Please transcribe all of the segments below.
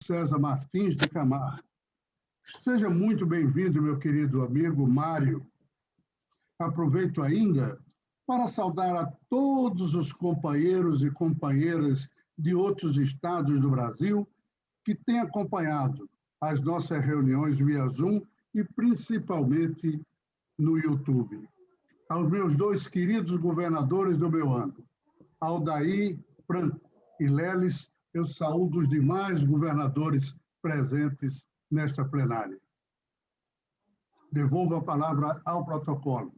César Martins de Camargo. Seja muito bem-vindo, meu querido amigo Mário. Aproveito ainda para saudar a todos os companheiros e companheiras de outros estados do Brasil que têm acompanhado as nossas reuniões via Zoom e principalmente no YouTube. Aos meus dois queridos governadores do meu ano, Aldair Franco e Leles, eu saúdo os demais governadores presentes nesta plenária. Devolvo a palavra ao protocolo.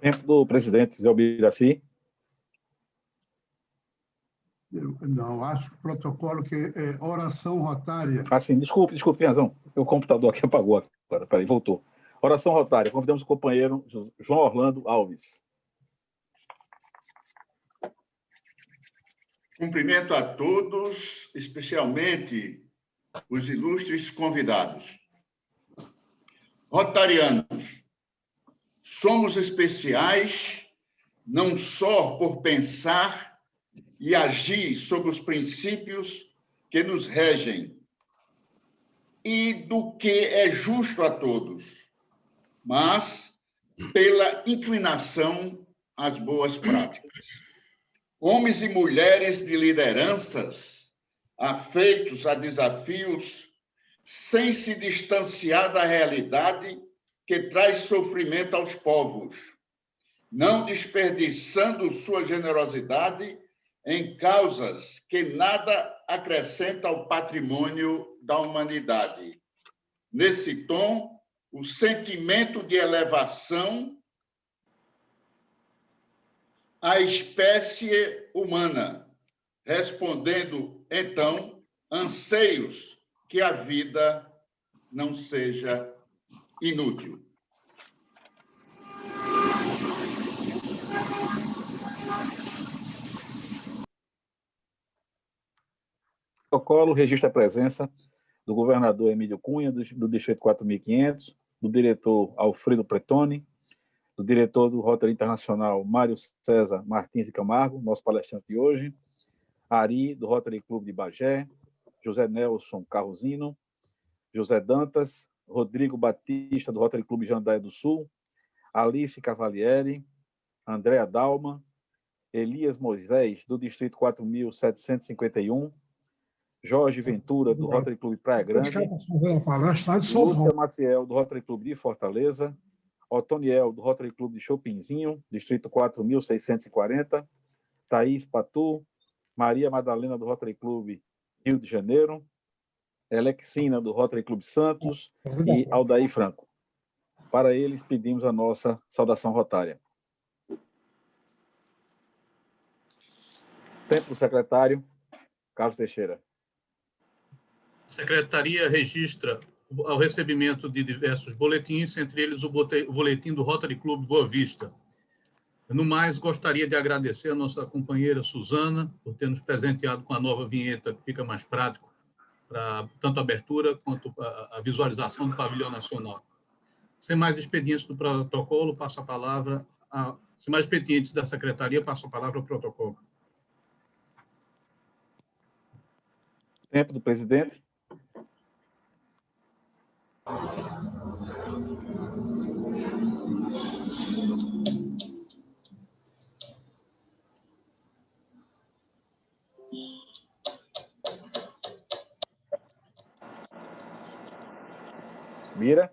Tempo do presidente Zé Albiraci. Não, acho que o protocolo que é oração rotária. Ah, sim, desculpe, tem razão. O computador aqui apagou agora. Peraí, voltou. Oração rotária. Convidamos o companheiro João Orlando Alves. Cumprimento a todos, especialmente os ilustres convidados. Rotarianos, somos especiais não só por pensar e agir sob os princípios que nos regem e do que é justo a todos, mas pela inclinação às boas práticas. Homens e mulheres de lideranças, afeitos a desafios, sem se distanciar da realidade que traz sofrimento aos povos, não desperdiçando sua generosidade em causas que nada acrescentam ao patrimônio da humanidade. Nesse tom, o sentimento de elevação à espécie humana, respondendo, então, anseios que a vida não seja inútil. O protocolo registra a presença do governador Emílio Cunha, do Distrito 4.500, do diretor Alfredo Pretoni, do diretor do Rotary Internacional Mário César Martins de Camargo, nosso palestrante de hoje, Ari, do Rotary Clube de Bagé, José Nelson Carrozino, José Dantas, Rodrigo Batista, do Rotary Clube Jandaia do Sul, Alice Cavalieri, Andréa Dalma, Elias Moisés, do Distrito 4.751, Jorge Ventura, do Rotary Clube Praia Grande, Lúcia Maciel, do Rotary Clube de Fortaleza, Otoniel, do Rotary Clube de Chopinzinho, Distrito 4.640, Thaís Patu, Maria Madalena, do Rotary Clube Rio de Janeiro, Alexina, do Rotary Clube Santos e Aldair Franco. Para eles, pedimos a nossa saudação rotária. Tempo do secretário, Carlos Teixeira. A Secretaria registra o recebimento de diversos boletins, entre eles o boletim do Rotary Clube Boa Vista. No mais, gostaria de agradecer a nossa companheira Suzana por ter nos presenteado com a nova vinheta, que fica mais prático para tanto a abertura quanto a visualização do pavilhão nacional. Sem mais expedientes do protocolo, passo a palavra sem mais expedientes da Secretaria, passo a palavra ao protocolo. Tempo do presidente. Mira.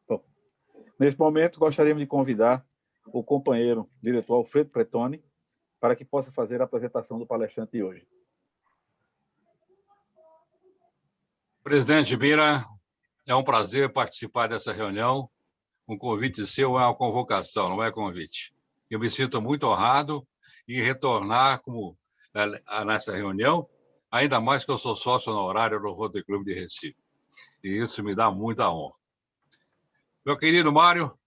Bom, nesse momento, gostaríamos de convidar o companheiro diretor Alfredo Pretoni para que possa fazer a apresentação do palestrante de hoje. Presidente Bira, é um prazer participar dessa reunião. Um convite seu é uma convocação, não é convite. Eu me sinto muito honrado em retornar nessa reunião, ainda mais que eu sou sócio honorário do Rotary Clube de Recife. E isso me dá muita honra. Meu querido Mário,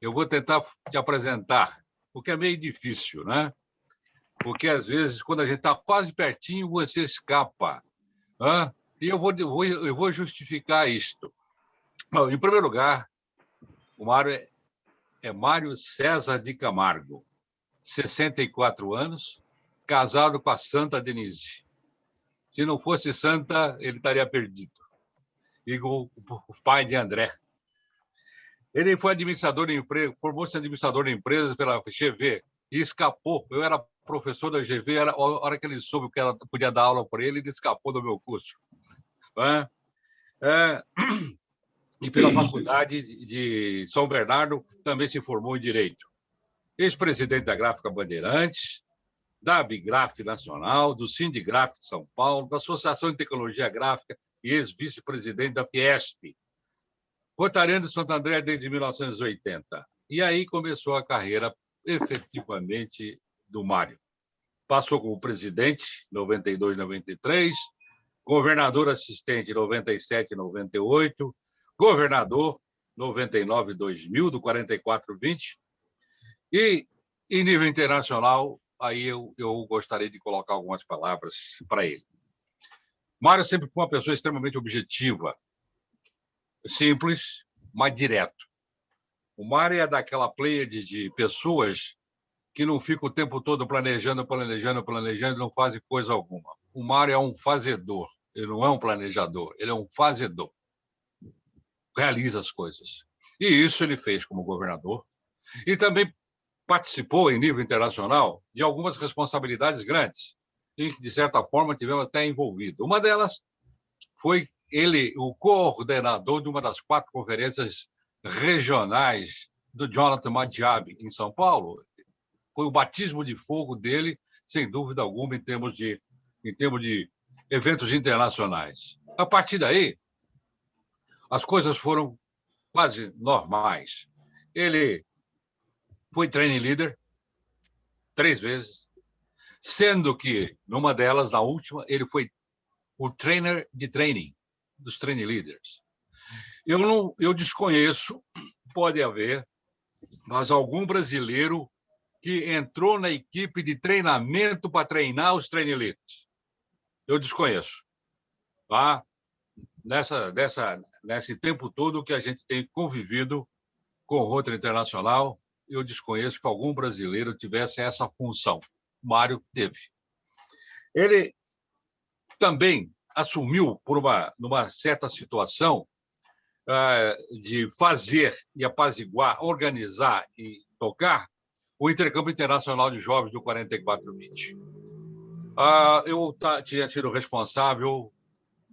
eu vou tentar te apresentar, o que é meio difícil, né? Porque, às vezes, quando a gente está quase pertinho, você escapa. Né? E eu vou justificar isto. Bom, em primeiro lugar, O Mário é Mário César de Camargo, 64 anos, casado com a Santa Denise. Se não fosse santa, ele estaria perdido. E com o pai de André. Ele foi administrador de empresa, formou-se administrador de empresas pela GV e escapou. Eu era professor da GV, a hora que ele soube que ela podia dar aula para ele escapou do meu curso. E pela Faculdade de São Bernardo também se formou em Direito. Ex-presidente da Gráfica Bandeirantes, da Abigraf Nacional, do Sindigraf de São Paulo, da Associação de Tecnologia Gráfica e ex-vice-presidente da Fiesp. Rotariano de Santo André desde 1980. E aí começou a carreira, efetivamente, do Mário. Passou como presidente, 92, 93, governador assistente, 97, 98, governador, 99, 2000, do 44-20. E, em nível internacional, aí eu gostaria de colocar algumas palavras para ele. Mário sempre foi uma pessoa extremamente objetiva, simples, mas direto. O Mário é daquela pleiade de pessoas que não ficam o tempo todo planejando, não fazem coisa alguma. O Mário é um fazedor, ele não é um planejador, ele é um fazedor. Realiza as coisas. E isso ele fez como governador. E também participou, em nível internacional, de algumas responsabilidades grandes, em que, de certa forma, tivemos até envolvido. Uma delas foi ele, o coordenador de uma das 4 conferências regionais do Jonathan Madiab, em São Paulo. Foi o batismo de fogo dele, sem dúvida alguma, em termos de eventos internacionais. A partir daí, as coisas foram quase normais. Ele foi training leader 3 vezes, sendo que, numa delas, na última, ele foi o trainer de training, dos training leaders. Eu desconheço, pode haver, mas algum brasileiro que entrou na equipe de treinamento para treinar os training leaders. Eu desconheço. Tá? Nesse tempo todo que a gente tem convivido com o Rotary Internacional, eu desconheço que algum brasileiro tivesse essa função. Mário teve. Ele também assumiu, numa certa situação, de fazer e apaziguar, organizar e tocar o Intercâmbio Internacional de Jovens do 44-20. Eu tinha sido responsável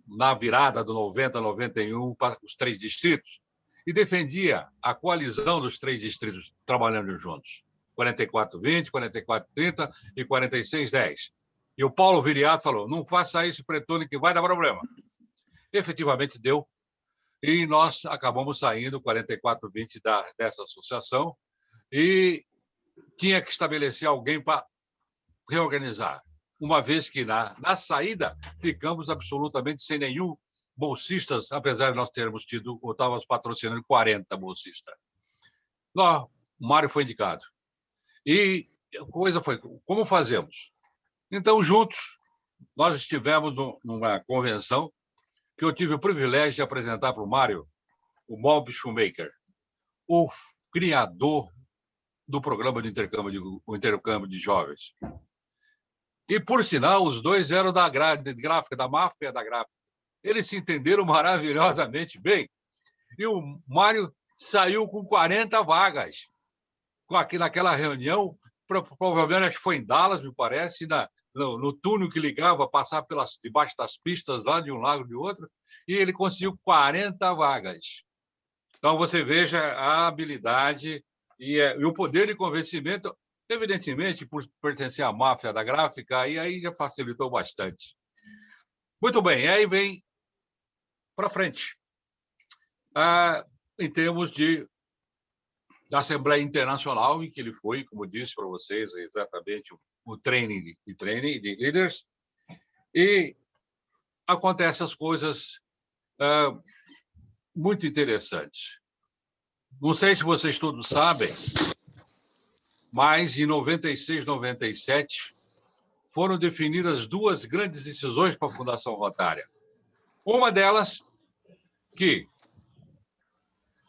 na virada do 90 a 91 para os 3 distritos e defendia a coalizão dos 3 distritos trabalhando juntos, 44-20, 44-30 e 46-10. E o Paulo Viriato falou, não faça isso, Pretone, que vai dar problema. Efetivamente deu, e nós acabamos saindo 44-20 dessa associação e tinha que estabelecer alguém para reorganizar, uma vez que na saída ficamos absolutamente sem nenhum bolsistas, apesar de nós termos tido, ou estávamos patrocinando 40 bolsistas. O Mário foi indicado. E a coisa foi, como fazemos? Então, juntos, nós estivemos numa convenção que eu tive o privilégio de apresentar para o Mário, o Bob Shoemaker, o criador do programa de intercâmbio de jovens. E, por sinal, os dois eram da gráfica, da máfia da gráfica. Eles se entenderam maravilhosamente bem. E o Mário saiu com 40 vagas. Naquela reunião, provavelmente acho que foi em Dallas, me parece, no túnel que ligava, passar debaixo das pistas lá de um lado e de outro, e ele conseguiu 40 vagas. Então, você veja a habilidade e o poder de convencimento, evidentemente, por pertencer à máfia da gráfica, e aí já facilitou bastante. Muito bem, aí vem para frente. Em termos da Assembleia Internacional, em que ele foi, como disse para vocês, exatamente o training de líderes, e acontecem as coisas muito interessantes. Não sei se vocês todos sabem, mas em 96, 97, foram definidas 2 grandes decisões para a Fundação Rotária. Uma delas, que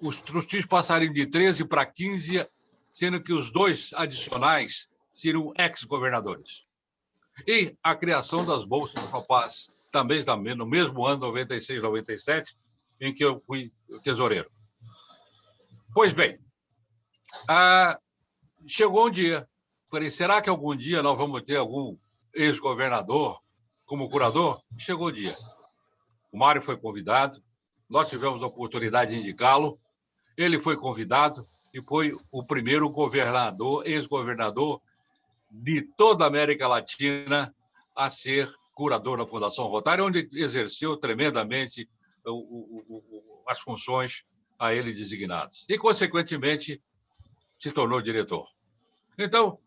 os times passariam de 13 para 15, sendo que os 2 adicionais seriam ex-governadores. E a criação das bolsas do Copaz, também no mesmo ano, 96, 97, em que eu fui tesoureiro. Pois bem, chegou um dia. Falei, será que algum dia nós vamos ter algum ex-governador como curador? Chegou o dia. O Mário foi convidado, nós tivemos a oportunidade de indicá-lo, ele foi convidado e foi o primeiro governador, ex-governador de toda a América Latina a ser curador da Fundação Rotária, onde exerceu tremendamente as funções a ele designadas. E, consequentemente, se tornou diretor. Então,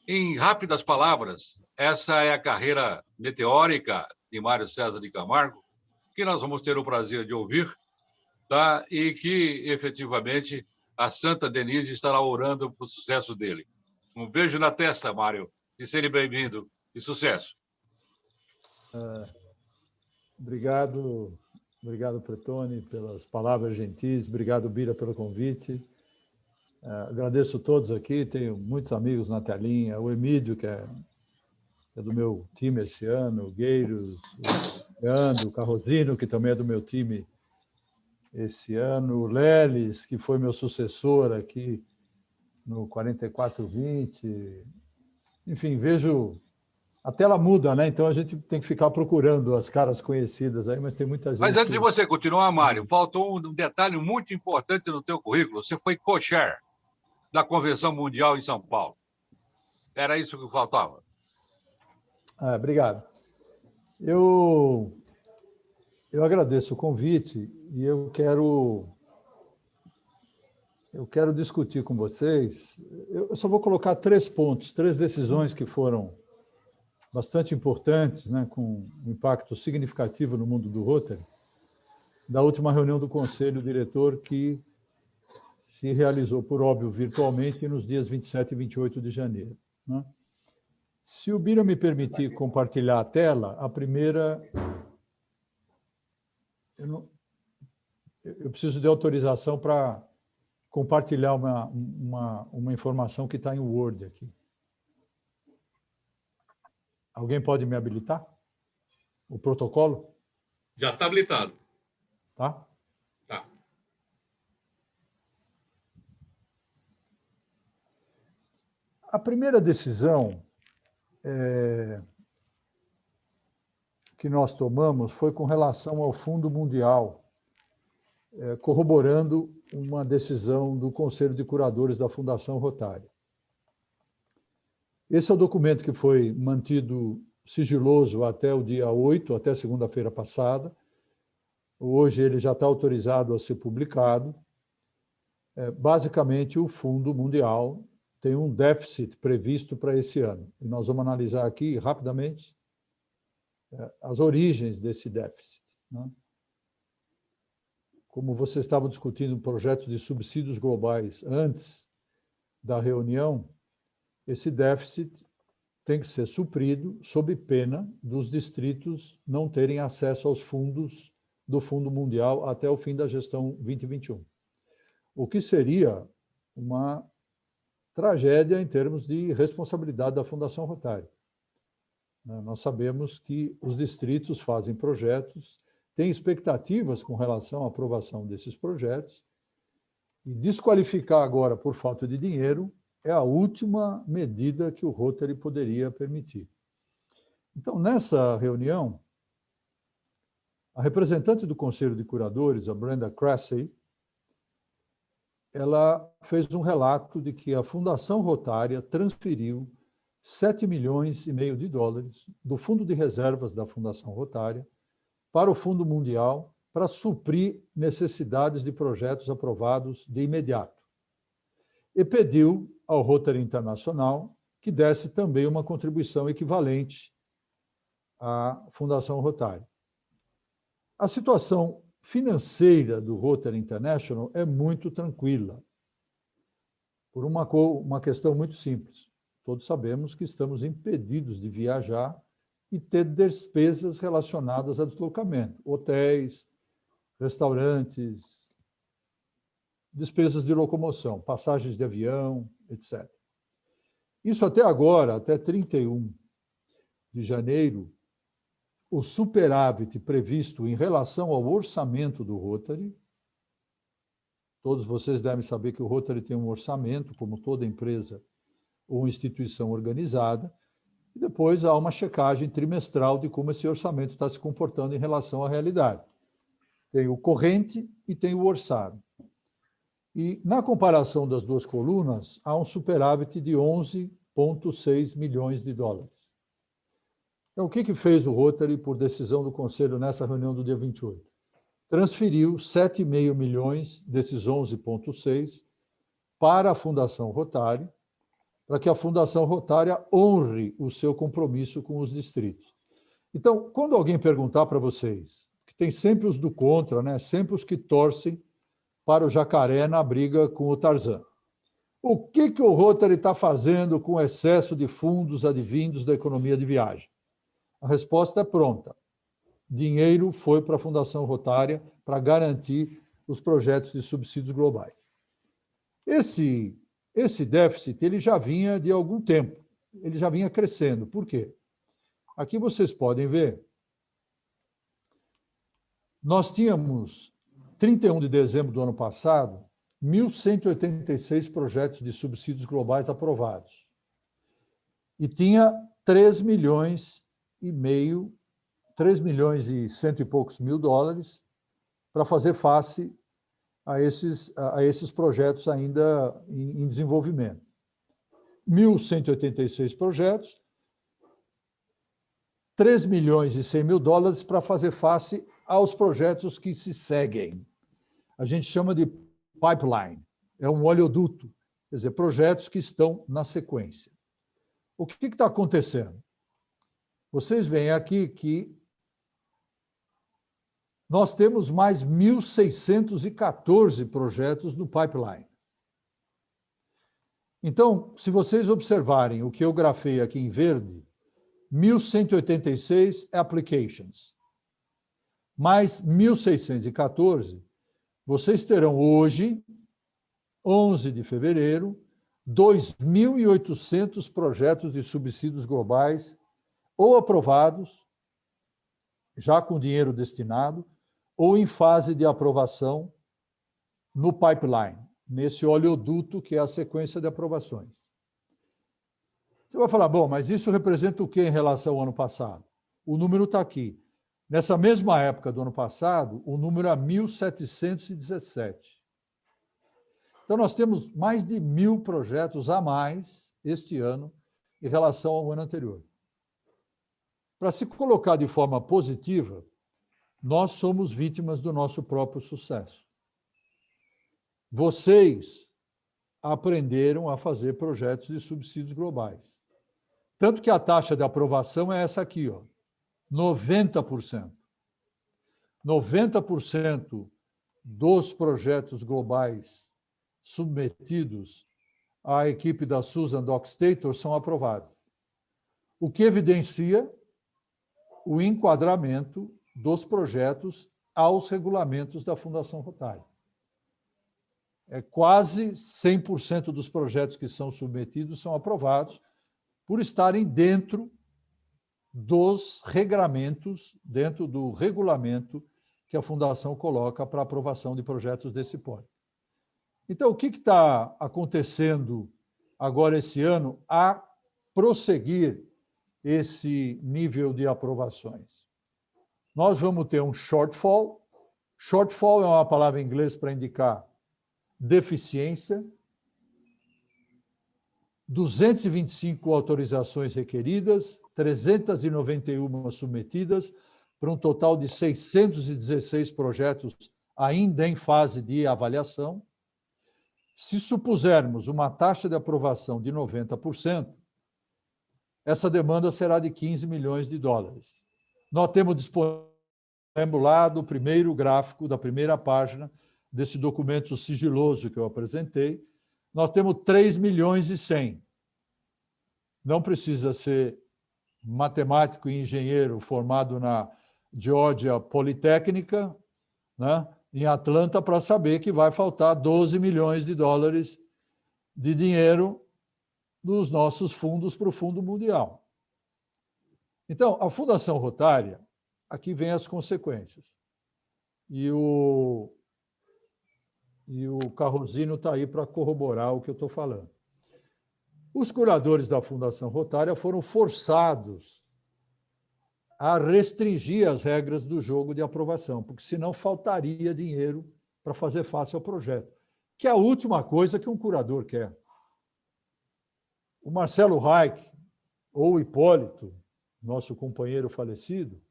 em rápidas palavras, essa é a carreira meteórica de Mário César de Camargo, que nós vamos ter o prazer de ouvir, tá? E que, efetivamente, a Santa Denise estará orando para o sucesso dele. Um beijo na testa, Mário, e seja bem-vindo, e sucesso. Obrigado, Pretoni, pelas palavras gentis, obrigado, Bira, pelo convite. Agradeço a todos aqui, tenho muitos amigos na telinha, o Emílio, que é do meu time esse ano, o Gueiros, o Leandro, o Carrozino, que também é do meu time esse ano, o Leles, que foi meu sucessor aqui no 4420. Enfim, vejo... A tela muda, né? Então a gente tem que ficar procurando as caras conhecidas aí, mas tem muita gente... Mas antes de você continuar, Mário, faltou um detalhe muito importante no teu currículo. Você foi co-chair da Convenção Mundial em São Paulo. Era isso que faltava. Obrigado. Eu agradeço o convite e eu quero discutir com vocês. Eu só vou colocar 3 pontos, 3 decisões que foram bastante importantes, né, com um impacto significativo no mundo do Rotary, da última reunião do Conselho Diretor, que se realizou, por óbvio, virtualmente, nos dias 27 e 28 de janeiro. Né? Se o Bira me permitir compartilhar a tela, a primeira... Eu preciso de autorização para compartilhar uma informação que está em Word aqui. Alguém pode me habilitar? O protocolo? Já está habilitado. Tá? Tá. A primeira decisão que nós tomamos foi com relação ao Fundo Mundial, corroborando uma decisão do Conselho de Curadores da Fundação Rotária. Esse é o documento que foi mantido sigiloso até o dia 8, até segunda-feira passada. Hoje ele já está autorizado a ser publicado. Basicamente, o Fundo Mundial tem um déficit previsto para esse ano. E nós vamos analisar aqui, rapidamente, as origens desse déficit. Né? Como vocês estavam discutindo projetos de subsídios globais antes da reunião, esse déficit tem que ser suprido sob pena dos distritos não terem acesso aos fundos do Fundo Mundial até o fim da gestão 2021. O que seria uma tragédia em termos de responsabilidade da Fundação Rotária. Nós sabemos que os distritos fazem projetos, têm expectativas com relação à aprovação desses projetos, e desqualificar agora por falta de dinheiro é a última medida que o Rotary poderia permitir. Então, nessa reunião, a representante do Conselho de Curadores, a Brenda Cressy, ela fez um relato de que a Fundação Rotária transferiu 7,5 milhões de dólares do Fundo de Reservas da Fundação Rotária para o Fundo Mundial para suprir necessidades de projetos aprovados de imediato. E pediu ao Rotary Internacional que desse também uma contribuição equivalente à Fundação Rotária. A situação financeira do Rotary International é muito tranquila, por uma questão muito simples. Todos sabemos que estamos impedidos de viajar e ter despesas relacionadas a deslocamento, hotéis, restaurantes, despesas de locomoção, passagens de avião, etc. Isso até agora, até 31 de janeiro, o superávit previsto em relação ao orçamento do Rotary, todos vocês devem saber que o Rotary tem um orçamento, como toda empresa ou instituição organizada, e depois há uma checagem trimestral de como esse orçamento está se comportando em relação à realidade. Tem o corrente e tem o orçado. E, na comparação das duas colunas, há um superávit de 11,6 milhões de dólares. Então, o que fez o Rotary por decisão do Conselho nessa reunião do dia 28? Transferiu 7,5 milhões desses 11,6 para a Fundação Rotário, para que a Fundação Rotária honre o seu compromisso com os distritos. Então, quando alguém perguntar para vocês, que tem sempre os do contra, né? Sempre os que torcem para o jacaré na briga com o Tarzan. O que o Rotary está fazendo com o excesso de fundos advindos da economia de viagem? A resposta é pronta. Dinheiro foi para a Fundação Rotária para garantir os projetos de subsídios globais. Esse déficit ele já vinha de algum tempo, ele já vinha crescendo. Por quê? Aqui vocês podem ver, nós tínhamos, 31 de dezembro do ano passado, 1.186 projetos de subsídios globais aprovados. E tinha 3 milhões e cento e poucos mil dólares para fazer face a esses projetos ainda em desenvolvimento. 1.186 projetos, 3 milhões e 100 mil dólares para fazer face aos projetos que se seguem. A gente chama de pipeline, é um oleoduto, quer dizer, projetos que estão na sequência. O que está acontecendo? Vocês veem aqui que nós temos mais 1.614 projetos no pipeline. Então, se vocês observarem o que eu grafei aqui em verde, 1.186 applications, mais 1.614, vocês terão hoje, 11 de fevereiro, 2.800 projetos de subsídios globais ou aprovados, já com dinheiro destinado, ou em fase de aprovação no pipeline, nesse oleoduto que é a sequência de aprovações. Você vai falar, bom, mas isso representa o quê em relação ao ano passado? O número está aqui. Nessa mesma época do ano passado, o número é 1.717. Então, nós temos mais de 1.000 projetos a mais este ano em relação ao ano anterior. Para se colocar de forma positiva, nós somos vítimas do nosso próprio sucesso. Vocês aprenderam a fazer projetos de subsídios globais. Tanto que a taxa de aprovação é essa aqui, ó, 90%. 90% dos projetos globais submetidos à equipe da Susan Dockstator são aprovados. O que evidencia o enquadramento dos projetos aos regulamentos da Fundação Rotário. É quase 100% dos projetos que são submetidos são aprovados por estarem dentro dos regramentos, dentro do regulamento que a Fundação coloca para aprovação de projetos desse porte. Então, o que está acontecendo agora esse ano a prosseguir esse nível de aprovações? Nós vamos ter um shortfall. Shortfall é uma palavra em inglês para indicar deficiência. 225 autorizações requeridas, 391 submetidas, para um total de 616 projetos ainda em fase de avaliação. Se supusermos uma taxa de aprovação de 90%, essa demanda será de 15 milhões de dólares. Nós temos disponibilizado o primeiro gráfico da primeira página desse documento sigiloso que eu apresentei. Nós temos 3 milhões e 100. Não precisa ser matemático e engenheiro formado na Geórgia Politécnica, né? em Atlanta para saber que vai faltar 12 milhões de dólares de dinheiro dos nossos fundos para o Fundo Mundial. Então, a Fundação Rotária, aqui vem as consequências. E o Carrozino está aí para corroborar o que eu estou falando. Os curadores da Fundação Rotária foram forçados a restringir as regras do jogo de aprovação, porque senão faltaria dinheiro para fazer face ao projeto, que é a última coisa que um curador quer. O Marcelo Reich, ou o Hipólito, nosso companheiro falecido,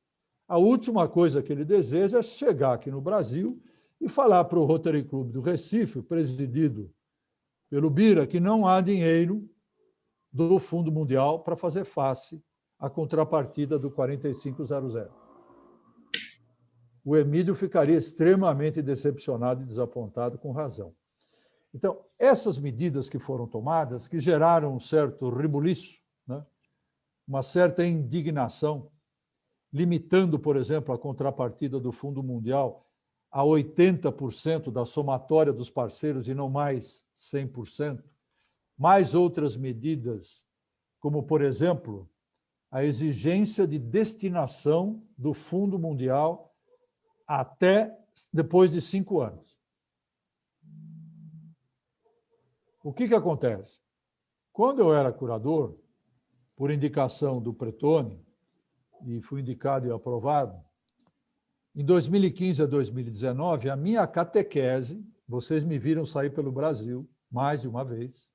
a última coisa que ele deseja é chegar aqui no Brasil e falar para o Rotary Club do Recife, presidido pelo Bira, que não há dinheiro do Fundo Mundial para fazer face à contrapartida do 4500. O Emílio ficaria extremamente decepcionado e desapontado, com razão. Então, essas medidas que foram tomadas, que geraram um certo rebuliço, né? Uma certa indignação, limitando, por exemplo, a contrapartida do Fundo Mundial a 80% da somatória dos parceiros e não mais 100%, mais outras medidas, como, por exemplo, a exigência de destinação do Fundo Mundial até depois de 5 anos. O que acontece? Quando eu era curador, por indicação do Pretoni, e fui indicado e aprovado, em 2015 a 2019, a minha catequese, vocês me viram sair pelo Brasil mais de uma vez,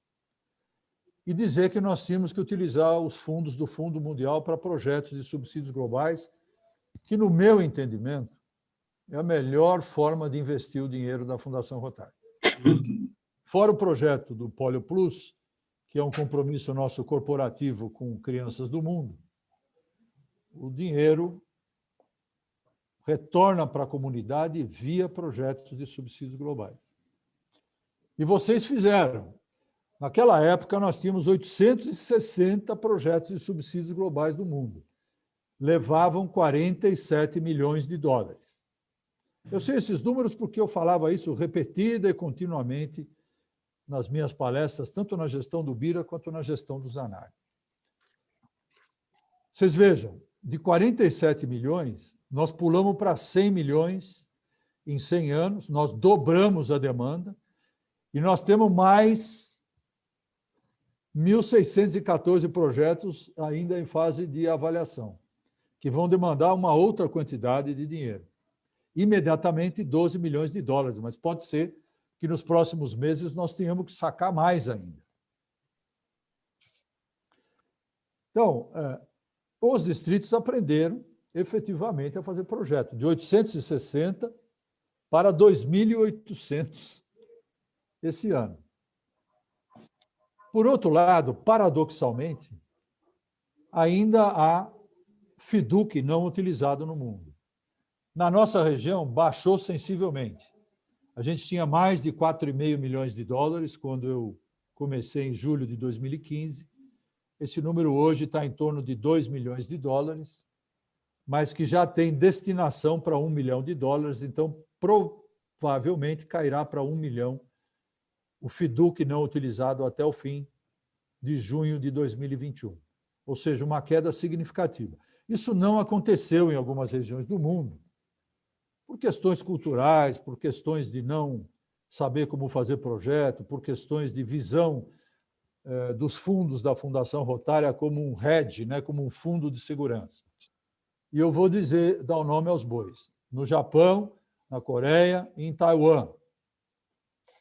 e dizer que nós tínhamos que utilizar os fundos do Fundo Mundial para projetos de subsídios globais, que, no meu entendimento, é a melhor forma de investir o dinheiro da Fundação Rotária. Fora o projeto do Polio Plus, que é um compromisso nosso corporativo com crianças do mundo, o dinheiro retorna para a comunidade via projetos de subsídios globais. E vocês fizeram. Naquela época, nós tínhamos 860 projetos de subsídios globais do mundo. Levavam 47 milhões de dólares. Eu sei esses números porque eu falava isso repetida e continuamente nas minhas palestras, tanto na gestão do Bira quanto na gestão do Zanardi. Vocês vejam, de 47 milhões, nós pulamos para 100 milhões em 100 anos, nós dobramos a demanda e nós temos mais 1.614 projetos ainda em fase de avaliação, que vão demandar uma outra quantidade de dinheiro. Imediatamente 12 milhões de dólares, mas pode ser que nos próximos meses nós tenhamos que sacar mais ainda. Então, os distritos aprenderam efetivamente a fazer projeto, de 860 para 2.800 esse ano. Por outro lado, paradoxalmente, ainda há FIDUC não utilizado no mundo. Na nossa região, baixou sensivelmente. A gente tinha mais de 4,5 milhões de dólares quando eu comecei em julho de 2015. Esse número hoje está em torno de 2 milhões de dólares, mas que já tem destinação para 1 milhão de dólares, então provavelmente cairá para 1 milhão o FIDUC não utilizado até o fim de junho de 2021, ou seja, uma queda significativa. Isso não aconteceu em algumas regiões do mundo, por questões culturais, por questões de não saber como fazer projeto, por questões de visão dos fundos da Fundação Rotária como um hedge, né, como um fundo de segurança. E eu vou dar o nome aos bois. No Japão, na Coreia e em Taiwan,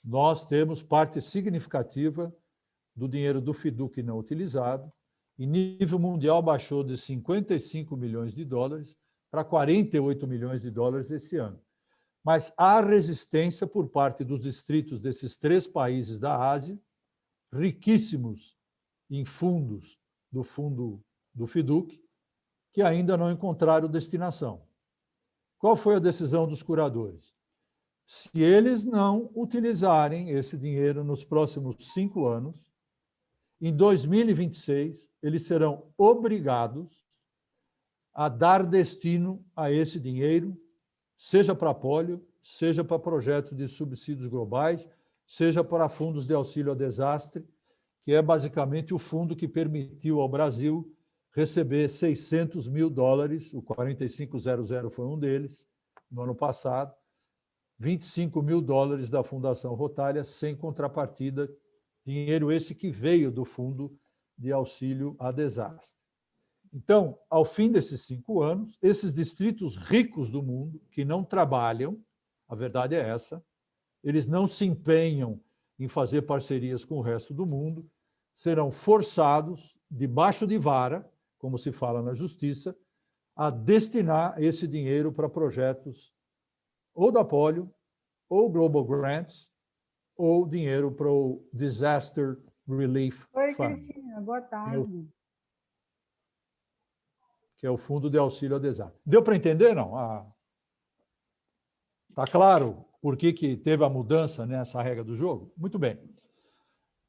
nós temos parte significativa do dinheiro do FIDUC não utilizado, e nível mundial baixou de 55 milhões de dólares para 48 milhões de dólares esse ano. Mas há resistência por parte dos distritos desses 3 países da Ásia, riquíssimos em fundos do FIDUC, que ainda não encontraram destinação. Qual foi a decisão dos curadores? Se eles não utilizarem esse dinheiro nos próximos 5 anos, em 2026, eles serão obrigados a dar destino a esse dinheiro, seja para polio, seja para projetos de subsídios globais, seja para fundos de auxílio a desastre, que é basicamente o fundo que permitiu ao Brasil receber $600 mil, o 4500 foi um deles, no ano passado, $25 mil da Fundação Rotália, sem contrapartida, dinheiro esse que veio do Fundo de Auxílio a Desastre. Então, ao fim desses 5 anos, esses distritos ricos do mundo, que não trabalham, a verdade é essa, eles não se empenham em fazer parcerias com o resto do mundo, serão forçados, debaixo de vara, como se fala na justiça, a destinar esse dinheiro para projetos ou da Polio, ou Global Grants, ou dinheiro para o Disaster Relief Oi, Fund. Cristina, boa tarde. Que é o Fundo de Auxílio a Desastre. Deu para entender, não? Está claro por que teve a mudança nessa regra do jogo? Muito bem.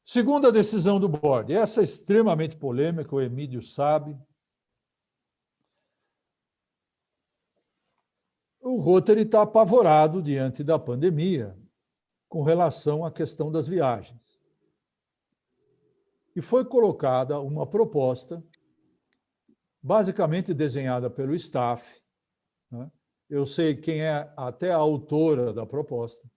Segunda decisão do board. Essa é extremamente polêmica, o Emílio sabe. O Rotary está apavorado diante da pandemia com relação à questão das viagens. E foi colocada uma proposta, basicamente desenhada pelo staff, né? Eu sei quem é até a autora da proposta,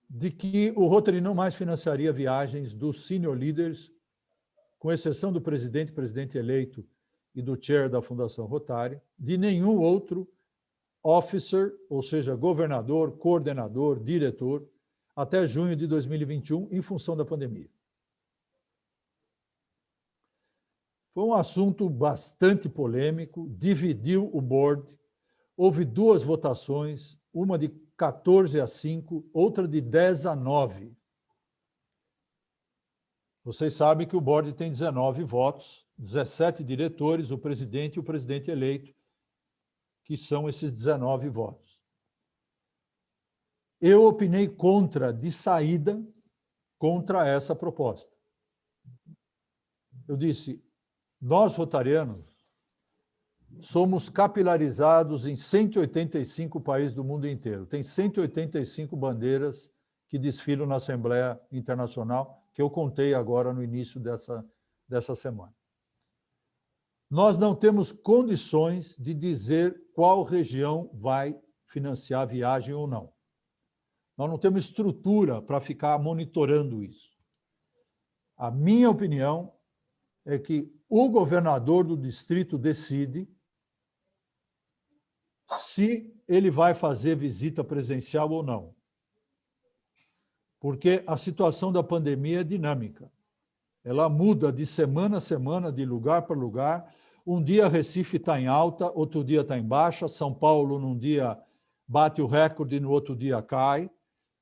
de que o Rotary não mais financiaria viagens dos senior leaders, com exceção do presidente eleito e do chair da Fundação Rotária, de nenhum outro officer, ou seja, governador, coordenador, diretor, até junho de 2021, em função da pandemia. Foi um assunto bastante polêmico, dividiu o board, houve 2 votações, uma de 14-5, outra de 10-9. Vocês sabem que o board tem 19 votos, 17 diretores, o presidente e o presidente eleito, que são esses 19 votos. Eu opinei de saída, contra essa proposta. Eu disse, nós, rotarianos, somos capilarizados em 185 países do mundo inteiro. Tem 185 bandeiras que desfilam na Assembleia Internacional, que eu contei agora no início dessa semana. Nós não temos condições de dizer qual região vai financiar a viagem ou não. Nós não temos estrutura para ficar monitorando isso. A minha opinião é que o governador do distrito decide se ele vai fazer visita presencial ou não. Porque a situação da pandemia é dinâmica. Ela muda de semana a semana, de lugar para lugar. Um dia Recife está em alta, outro dia está em baixa. São Paulo, num dia, bate o recorde, no outro dia cai.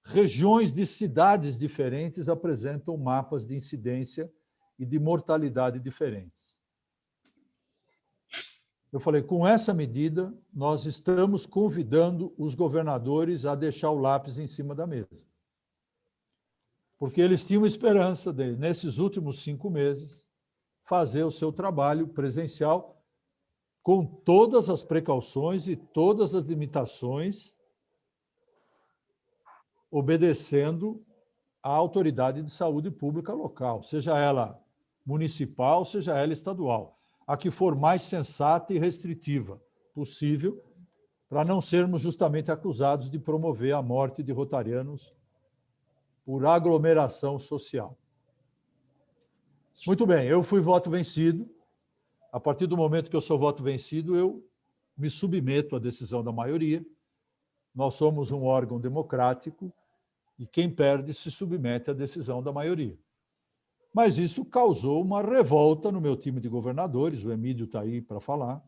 Regiões de cidades diferentes apresentam mapas de incidência e de mortalidade diferentes. Eu falei, com essa medida, nós estamos convidando os governadores a deixar o lápis em cima da mesa. Porque eles tinham esperança de, nesses últimos 5 meses, fazer o seu trabalho presencial com todas as precauções e todas as limitações, obedecendo à autoridade de saúde pública local, seja ela municipal, seja ela estadual, a que for mais sensata e restritiva possível, para não sermos justamente acusados de promover a morte de rotarianos por aglomeração social. Muito bem, eu fui voto vencido. A partir do momento que eu sou voto vencido, eu me submeto à decisão da maioria. Nós somos um órgão democrático e quem perde se submete à decisão da maioria. Mas isso causou uma revolta no meu time de governadores, o Emílio está aí para falar.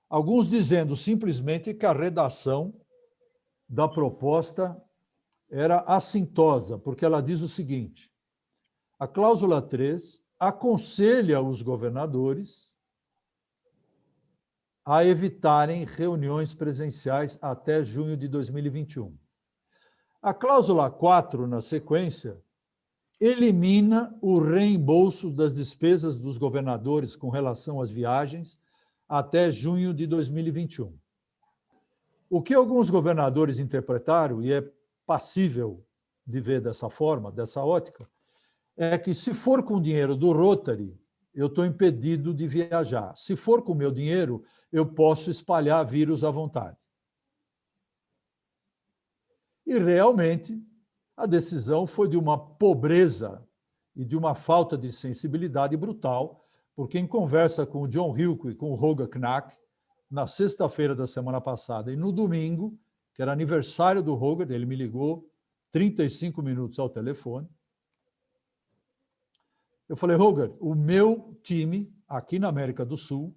Alguns dizendo simplesmente que a redação da proposta era assintosa, porque ela diz o seguinte: a cláusula 3 aconselha os governadores a evitarem reuniões presenciais até junho de 2021. A cláusula 4, na sequência, elimina o reembolso das despesas dos governadores com relação às viagens até junho de 2021. O que alguns governadores interpretaram, e é passível de ver dessa forma, dessa ótica, é que se for com dinheiro do Rotary, eu estou impedido de viajar. Se for com o meu dinheiro, eu posso espalhar vírus à vontade. E, realmente, a decisão foi de uma pobreza e de uma falta de sensibilidade brutal, porque em conversa com o John Hilke e com o Roger Knack, na sexta-feira da semana passada e no domingo, que era aniversário do Roger, ele me ligou 35 minutos ao telefone. Eu falei, Roger, o meu time aqui na América do Sul,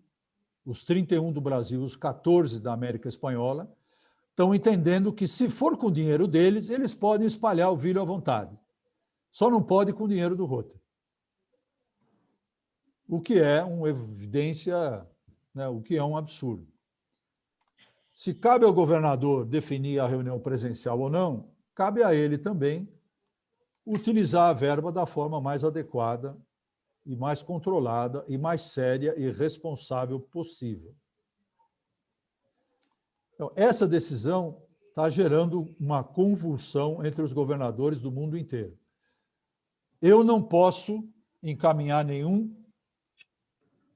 os 31 do Brasil, os 14 da América Espanhola, estão entendendo que, se for com o dinheiro deles, eles podem espalhar o vírus à vontade. Só não pode com o dinheiro do Rotary. O que é uma evidência, né, o que é um absurdo. Se cabe ao governador definir a reunião presencial ou não, cabe a ele também utilizar a verba da forma mais adequada e mais controlada e mais séria e responsável possível. Então, essa decisão está gerando uma convulsão entre os governadores do mundo inteiro. Eu não posso encaminhar nenhum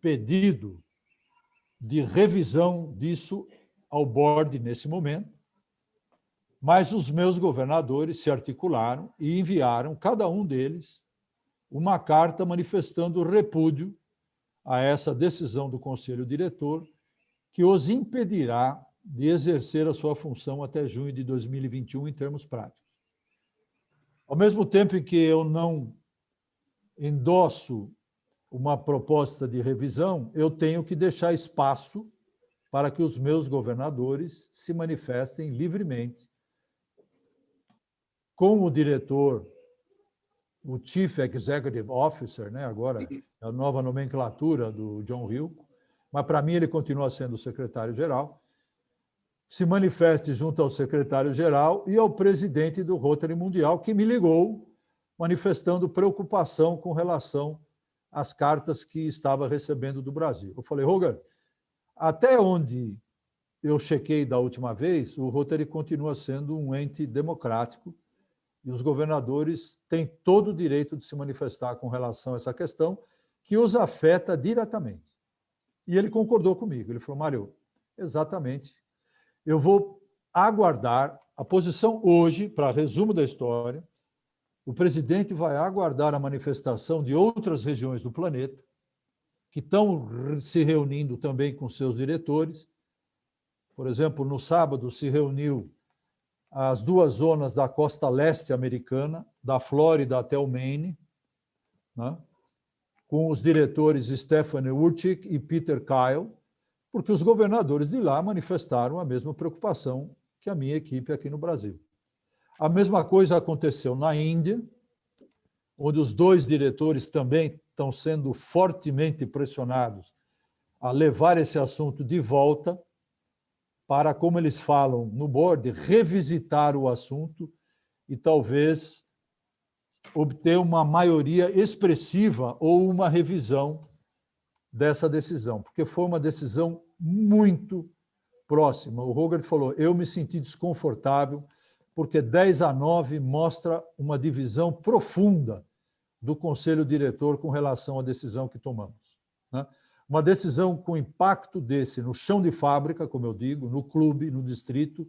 pedido de revisão disso ao board nesse momento, mas os meus governadores se articularam e enviaram, cada um deles, uma carta manifestando repúdio a essa decisão do Conselho Diretor, que os impedirá de exercer a sua função até junho de 2021 em termos práticos. Ao mesmo tempo em que eu não endosso uma proposta de revisão, eu tenho que deixar espaço para que os meus governadores se manifestem livremente com o diretor, o Chief Executive Officer, né, agora é a nova nomenclatura do John Hilke, mas para mim ele continua sendo o secretário-geral, se manifeste junto ao secretário-geral e ao presidente do Rotary Mundial, que me ligou manifestando preocupação com relação às cartas que estava recebendo do Brasil. Eu falei, Roger, até onde eu chequei da última vez, o Rotary continua sendo um ente democrático e os governadores têm todo o direito de se manifestar com relação a essa questão que os afeta diretamente. E ele concordou comigo. Ele falou, Mário, exatamente, eu vou aguardar a posição hoje, para resumo da história, o presidente vai aguardar a manifestação de outras regiões do planeta, que estão se reunindo também com seus diretores. Por exemplo, no sábado se reuniu as duas zonas da costa leste americana, da Flórida até o Maine, né, com os diretores Stephanie Urchik e Peter Kyle, porque os governadores de lá manifestaram a mesma preocupação que a minha equipe aqui no Brasil. A mesma coisa aconteceu na Índia, onde os dois diretores também estão sendo fortemente pressionados a levar esse assunto de volta para, como eles falam no board, revisitar o assunto e talvez obter uma maioria expressiva ou uma revisão dessa decisão, porque foi uma decisão muito próxima. O Roger falou, eu me senti desconfortável, porque 10-9 mostra uma divisão profunda do Conselho Diretor com relação à decisão que tomamos, né? Uma decisão com impacto desse no chão de fábrica, como eu digo, no clube, no distrito,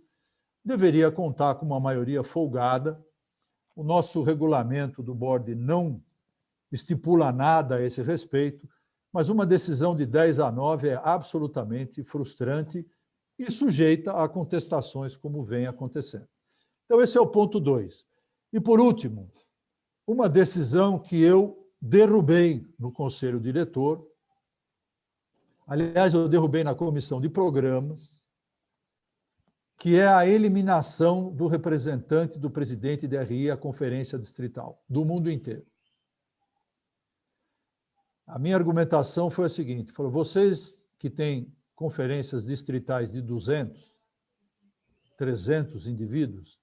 deveria contar com uma maioria folgada. O nosso regulamento do board não estipula nada a esse respeito, mas uma decisão de 10-9 é absolutamente frustrante e sujeita a contestações, como vem acontecendo. Então, esse é o ponto 2. E, por último, uma decisão que eu derrubei no Conselho Diretor, aliás, eu derrubei na Comissão de Programas, que é a eliminação do representante do presidente da RI à Conferência Distrital, do mundo inteiro. A minha argumentação foi a seguinte, falou, vocês que têm conferências distritais de 200, 300 indivíduos,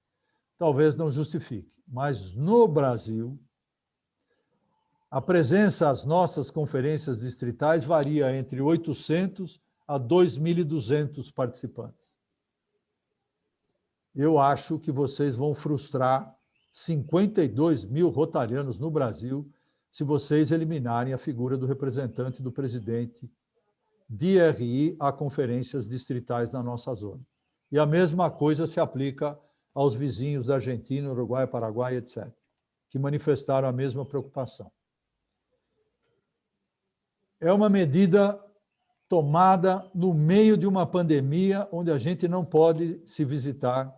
talvez não justifique, mas no Brasil, a presença às nossas conferências distritais varia entre 800 a 2.200 participantes. eu acho que vocês vão frustrar 52 mil rotarianos no Brasil se vocês eliminarem a figura do representante do presidente de RI a conferências distritais na nossa zona. E a mesma coisa se aplica aos vizinhos da Argentina, Uruguai, Paraguai, etc., que manifestaram a mesma preocupação. É uma medida tomada no meio de uma pandemia onde a gente não pode se visitar,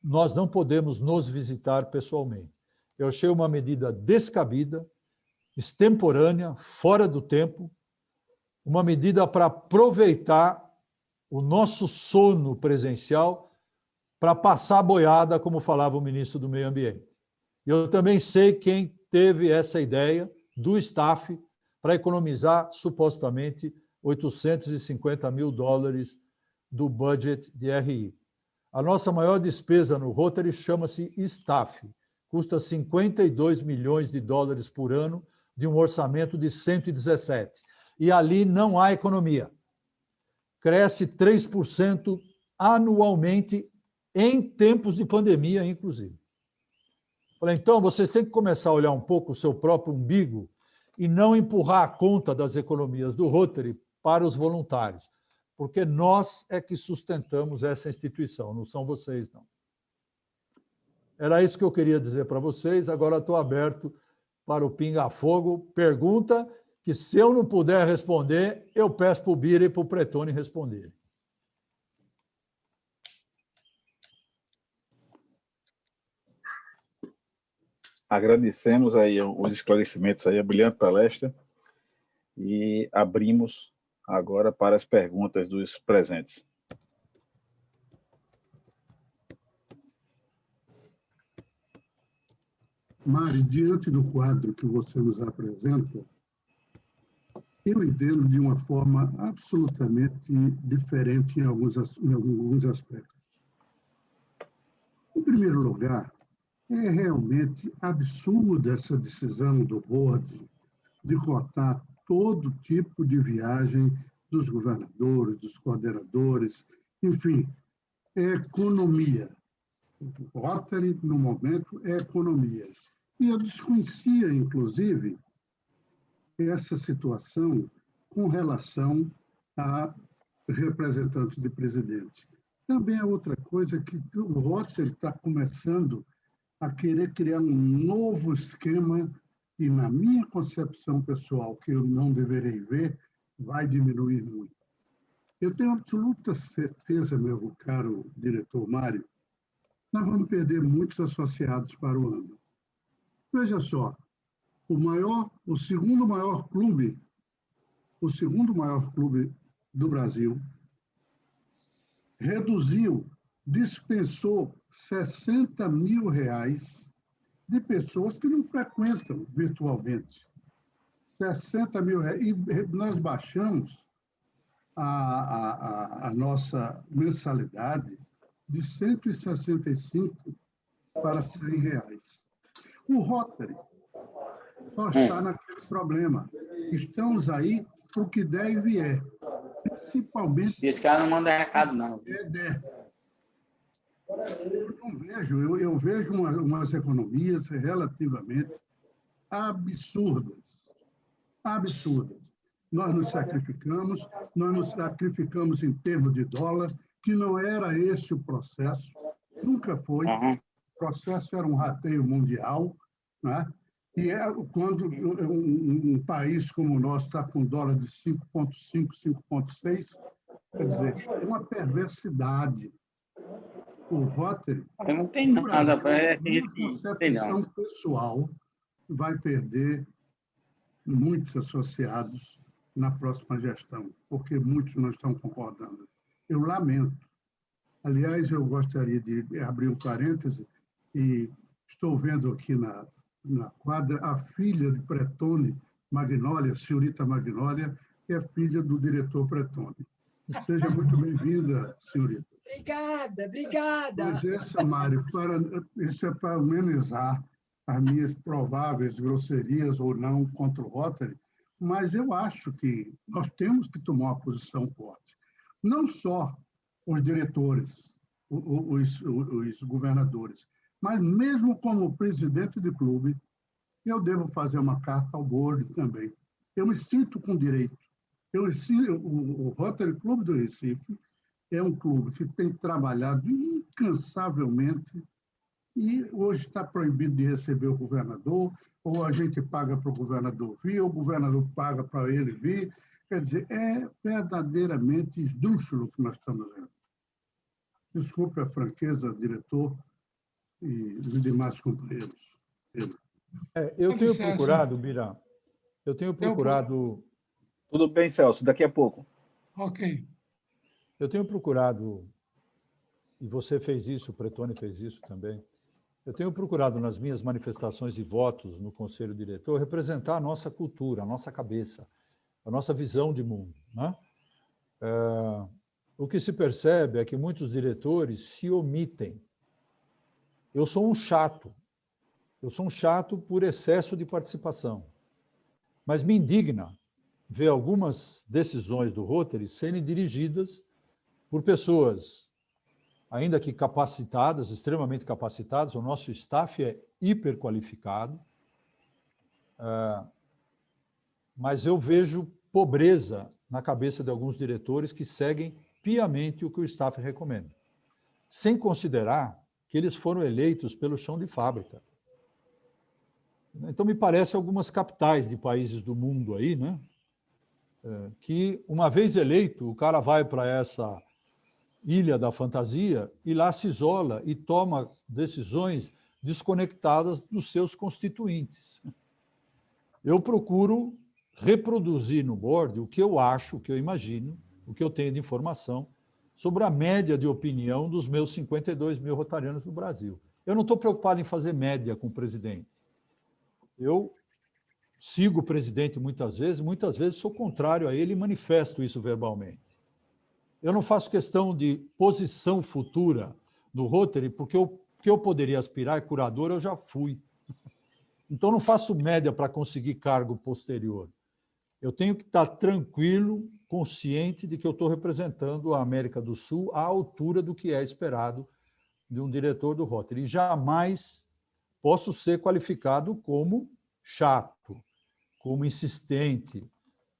nós não podemos nos visitar pessoalmente. Eu achei uma medida descabida, extemporânea, fora do tempo, uma medida para aproveitar o nosso sono presencial para passar a boiada, como falava o ministro do Meio Ambiente. Eu também sei quem teve essa ideia do staff para economizar, supostamente, $850 mil do budget de RI. A nossa maior despesa no Rotary chama-se staff, custa $52 milhões por ano, de um orçamento de 117. E ali não há economia. Cresce 3% anualmente, em tempos de pandemia, inclusive. Falei, então, vocês têm que começar a olhar um pouco o seu próprio umbigo e não empurrar a conta das economias do Rotary para os voluntários, porque nós é que sustentamos essa instituição, não são vocês, não. Era isso que eu queria dizer para vocês, agora estou aberto para o pinga-fogo. Pergunta que, se eu não puder responder, eu peço para o Bira e para o Pretoni responderem. Agradecemos aí os esclarecimentos, aí, a brilhante palestra, e abrimos agora para as perguntas dos presentes. Mari, diante do quadro que você nos apresenta, eu entendo de uma forma absolutamente diferente em alguns aspectos. Em primeiro lugar, é realmente absurda essa decisão do board de cotar todo tipo de viagem dos governadores, dos coordenadores, enfim, é economia. O Rotary, no momento, é economia. E eu desconhecia, inclusive, essa situação com relação a representante de presidente. Também é outra coisa que o Rotary está começando a querer criar um novo esquema e, na minha concepção pessoal, que eu não deverei ver, vai diminuir muito. Eu tenho absoluta certeza, meu caro diretor Mário, nós vamos perder muitos associados para o ano. Veja só, o segundo maior clube do Brasil dispensou R$60 mil de pessoas que não frequentam virtualmente. R$60 mil. E nós baixamos a nossa mensalidade de R$165 para R$100. O Rotary só está naquele problema. Estamos aí para o que der e vier. Principalmente... Esse cara não manda recado, não. Eu vejo umas economias relativamente absurdas. Absurdas. Nós nos sacrificamos em termos de dólar, que não era esse o processo, nunca foi. O processo era um rateio mundial, né? E quando um país como o nosso está com dólar de 5,5, 5,6, quer dizer, é uma perversidade. O Rotary, não tem nada para minha concepção pessoal, vai perder muitos associados na próxima gestão, porque muitos não estão concordando. Eu lamento. Aliás, eu gostaria de abrir um parêntese e estou vendo aqui na quadra a filha de Pretoni, Magnólia, senhorita Magnólia, que é filha do diretor Pretoni. Seja muito bem-vinda, senhorita. Obrigada. Mas Mário, isso é para amenizar as minhas prováveis grosserias ou não contra o Rotary, mas eu acho que nós temos que tomar uma posição forte. Não só os diretores, os governadores. Mas, mesmo como presidente de clube, eu devo fazer uma carta ao board também. Eu me sinto com direito. O Rotary Club do Recife é um clube que tem trabalhado incansavelmente e hoje está proibido de receber o governador, ou a gente paga para o governador vir, ou o governador paga para ele vir. Quer dizer, é verdadeiramente esdrúxulo o que nós estamos vendo. Desculpe a franqueza, diretor e os demais companheiros. Eu tenho procurado, Bira, Tudo bem, Celso, daqui a pouco. Ok. Eu tenho procurado, e você fez isso, o Pretoni fez isso também, eu tenho procurado nas minhas manifestações de votos no Conselho Diretor representar a nossa cultura, a nossa cabeça, a nossa visão de mundo, né? O que se percebe é que muitos diretores se omitem. Eu sou um chato por excesso de participação, mas me indigna ver algumas decisões do Rotary serem dirigidas por pessoas, ainda que capacitadas, extremamente capacitadas, o nosso staff é hiperqualificado, mas eu vejo pobreza na cabeça de alguns diretores que seguem piamente o que o staff recomenda, sem considerar que eles foram eleitos pelo chão de fábrica. Então, me parece algumas capitais de países do mundo aí, né? Que, uma vez eleito, o cara vai para essa ilha da fantasia e lá se isola e toma decisões desconectadas dos seus constituintes. Eu procuro reproduzir no board o que eu acho, o que eu imagino, o que eu tenho de informação sobre a média de opinião dos meus 52 mil rotarianos no Brasil. Eu não estou preocupado em fazer média com o presidente. Eu sigo o presidente muitas vezes sou contrário a ele e manifesto isso verbalmente. Eu não faço questão de posição futura no Rotary, porque o que eu poderia aspirar é curador, eu já fui. Então, não faço média para conseguir cargo posterior. Eu tenho que estar tranquilo, consciente de que eu estou representando a América do Sul à altura do que é esperado de um diretor do Rotary. E jamais posso ser qualificado como chato, como insistente,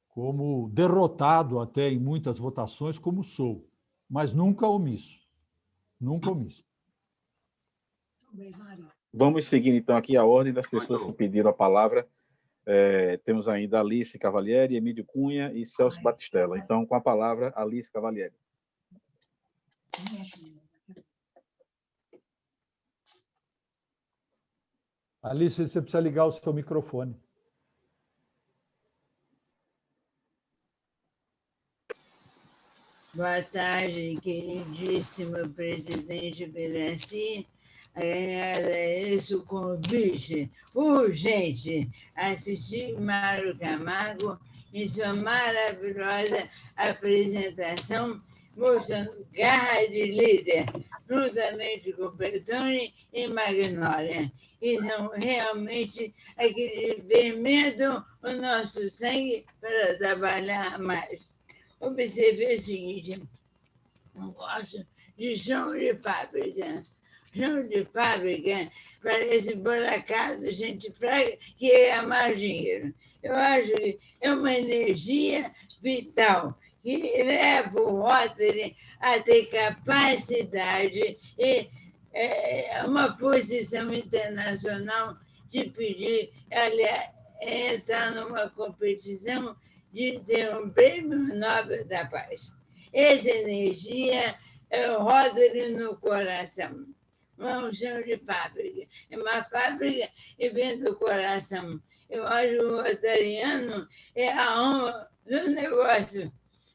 como derrotado até em muitas votações, como sou, mas nunca omisso. Nunca omisso. Vamos seguir, então, aqui a ordem das pessoas que pediram a palavra. Temos ainda Alice Cavalieri, Emílio Cunha e Celso Batistella. Então, com a palavra, Alice Cavalieri. Alice, você precisa ligar o seu microfone. Boa tarde, queridíssimo presidente Biraci. Agradeço o convite urgente a assistir Mário Camargo em sua maravilhosa apresentação, mostrando garra de líder, juntamente com Pretoni e Magnólia. E são realmente aqueles que fermentam o nosso sangue para trabalhar mais. Observei o seguinte: não gosto de chão de fábrica. Chão de fábrica parece buracado, gente fraca que é mais dinheiro. Eu acho que é uma energia vital que leva o Rotary a ter capacidade e uma posição internacional de pedir, aliás, entrar numa competição de ter um prêmio Nobel da Paz. Essa energia é o Rotary no coração. Não é um chão de fábrica. É uma fábrica e vem do coração. Eu acho que o rotariano é a alma do negócio.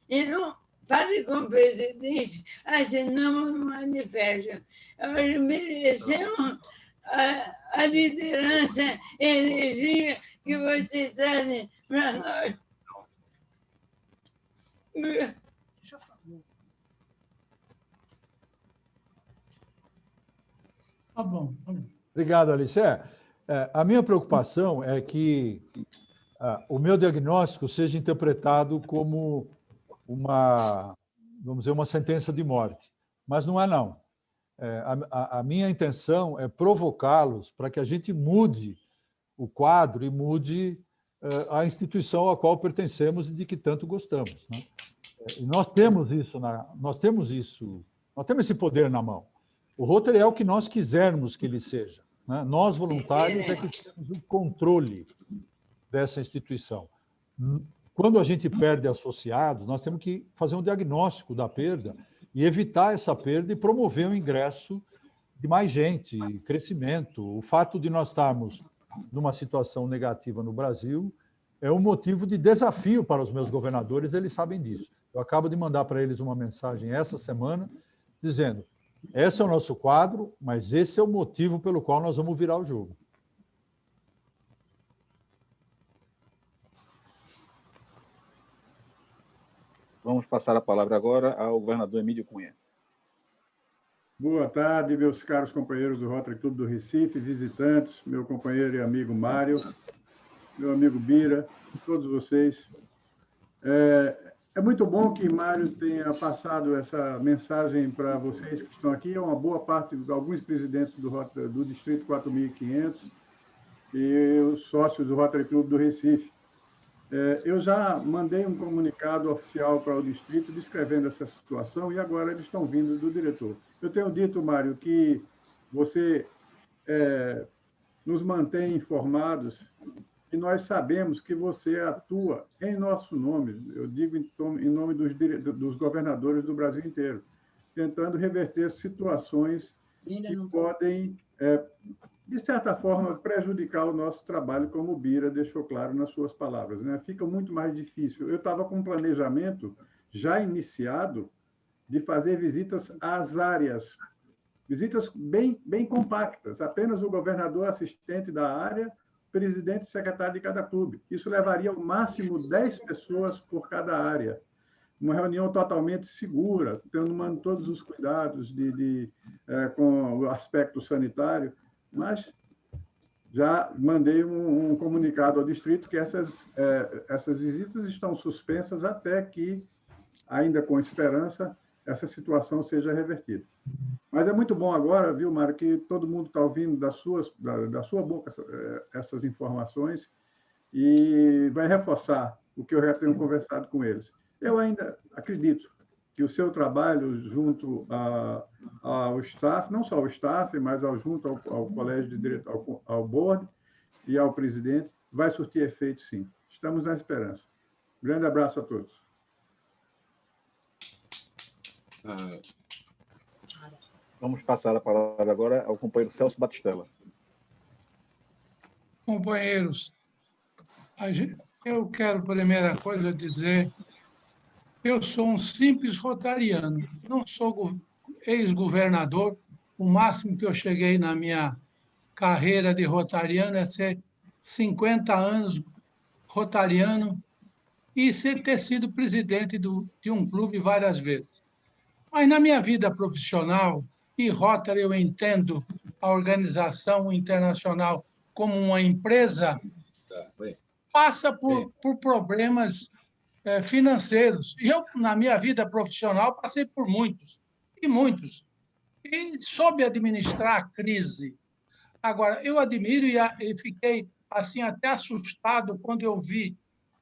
E não fale com o presidente, assinamos um manifesto. Nós merecemos a liderança e a energia que vocês trazem para nós. Tá bom. Obrigado, Alice. A minha preocupação é que o meu diagnóstico seja interpretado como uma, vamos dizer, uma sentença de morte. Mas não é, não. A minha intenção é provocá-los para que a gente mude o quadro e mude a instituição a qual pertencemos e de que tanto gostamos, né? E nós temos esse poder na mão. O Rotary é o que nós quisermos que ele seja, né? Nós, voluntários, é que temos o controle dessa instituição. Quando a gente perde associados, nós temos que fazer um diagnóstico da perda e evitar essa perda e promover o ingresso de mais gente, crescimento. O fato de nós estarmos numa situação negativa no Brasil é um motivo de desafio para os meus governadores, eles sabem disso. Eu acabo de mandar para eles uma mensagem essa semana, dizendo: esse é o nosso quadro, mas esse é o motivo pelo qual nós vamos virar o jogo. Vamos passar a palavra agora ao governador Emílio Cunha. Boa tarde, meus caros companheiros do Rotary Clube do Recife, visitantes, meu companheiro e amigo Mário, meu amigo Bira, todos vocês. É muito bom que Mário tenha passado essa mensagem para vocês que estão aqui. É uma boa parte de alguns presidentes do Distrito 4.500 e os sócios do Rotary Clube do Recife. Eu já mandei um comunicado oficial para o distrito descrevendo essa situação e agora eles estão vindo do diretor. Eu tenho dito, Mário, que você nos mantém informados e nós sabemos que você atua em nosso nome, eu digo em nome dos governadores do Brasil inteiro, tentando reverter situações que podem, de certa forma, prejudicar o nosso trabalho, como o Bira deixou claro nas suas palavras, né? Fica muito mais difícil. Eu estava com um planejamento já iniciado de fazer visitas às áreas, visitas bem compactas, apenas o governador assistente da área, presidente e secretário de cada clube. Isso levaria ao máximo 10 pessoas por cada área. Uma reunião totalmente segura, tomando todos os cuidados com o aspecto sanitário, mas já mandei um comunicado ao distrito que essas visitas estão suspensas até que, ainda com esperança, essa situação seja revertida. Mas é muito bom agora, viu, Mário, que todo mundo está ouvindo da sua boca essas informações e vai reforçar o que eu já tenho conversado com eles. Eu ainda acredito que o seu trabalho junto ao staff, não só ao staff, mas junto ao colégio de diretor, ao board e ao presidente, vai surtir efeito, sim. Estamos na esperança. Um grande abraço a todos. Vamos passar a palavra agora ao companheiro Celso Batistella. Companheiros, eu quero, primeira coisa, dizer que eu sou um simples rotariano, não sou ex-governador. O máximo que eu cheguei na minha carreira de rotariano é ser 50 anos rotariano e ter sido presidente de um clube várias vezes. Mas na minha vida profissional, e Rotary eu entendo a organização internacional como uma empresa, passa por problemas financeiros. E eu, na minha vida profissional, passei por muitos, e soube administrar a crise. Agora, eu admiro e fiquei assim até assustado quando eu vi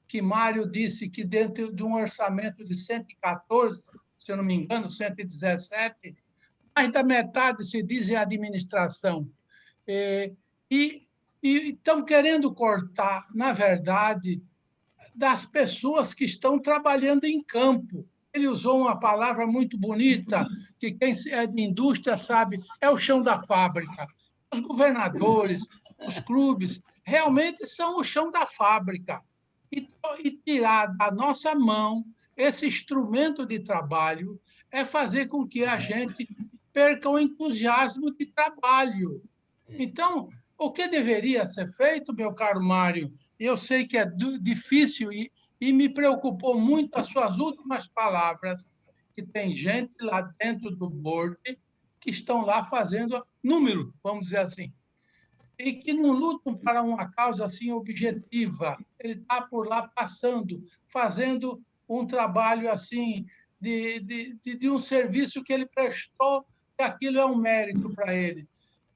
que Mário disse que dentro de um orçamento de 114, se eu não me engano, 117, mais da metade se diz em administração. E estão querendo cortar, na verdade, das pessoas que estão trabalhando em campo. Ele usou uma palavra muito bonita, que quem é de indústria sabe, é o chão da fábrica. Os governadores, os clubes, realmente são o chão da fábrica. E tirar da nossa mão esse instrumento de trabalho é fazer com que a gente perca o entusiasmo de trabalho. Então, o que deveria ser feito, meu caro Mário, eu sei que é difícil e me preocupou muito as suas últimas palavras, que tem gente lá dentro do board que estão lá fazendo número, vamos dizer assim, e que não lutam para uma causa assim objetiva. Ele está por lá passando, fazendo um trabalho assim de um serviço que ele prestou porque aquilo é um mérito para ele.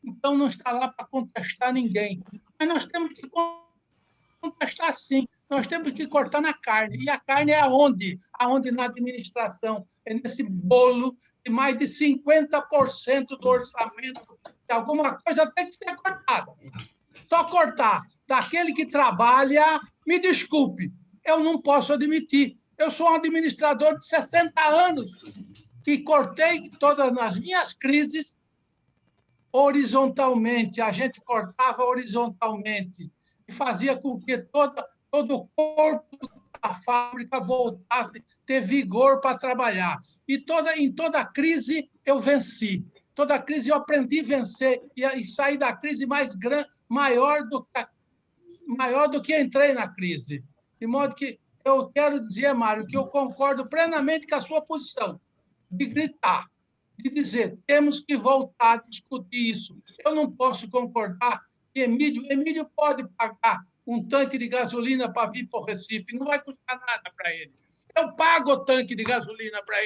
Então, não está lá para contestar ninguém. Mas nós temos que contestar, sim. Nós temos que cortar na carne. E a carne é aonde? Aonde na administração. É nesse bolo de mais de 50% do orçamento. Que alguma coisa tem que ser cortada. Só cortar daquele que trabalha, me desculpe, eu não posso admitir. Eu sou um administrador de 60 anos que cortei todas as minhas crises horizontalmente. A gente cortava horizontalmente e fazia com que todo o corpo da fábrica voltasse a ter vigor para trabalhar. E em toda crise eu venci. Toda crise eu aprendi a vencer e sair da crise maior do que entrei na crise. De modo que eu quero dizer, Mário, que eu concordo plenamente com a sua posição de gritar, de dizer, temos que voltar a discutir isso. Eu não posso concordar que Emílio pode pagar um tanque de gasolina para vir para o Recife, não vai custar nada para ele. Eu pago o tanque de gasolina para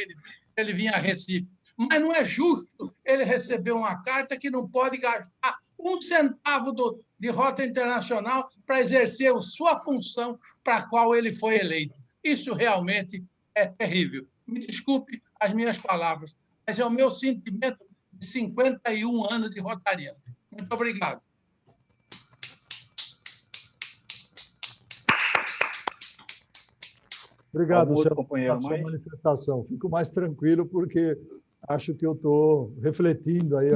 ele vir a Recife. Mas não é justo ele receber uma carta que não pode gastar um centavo de rota internacional para exercer a sua função para a qual ele foi eleito. Isso realmente é terrível. Me desculpe as minhas palavras, mas é o meu sentimento de 51 anos de rotariano. Muito obrigado. Obrigado, senhor companheiro. pela sua manifestação. Fico mais tranquilo porque acho que eu estou refletindo aí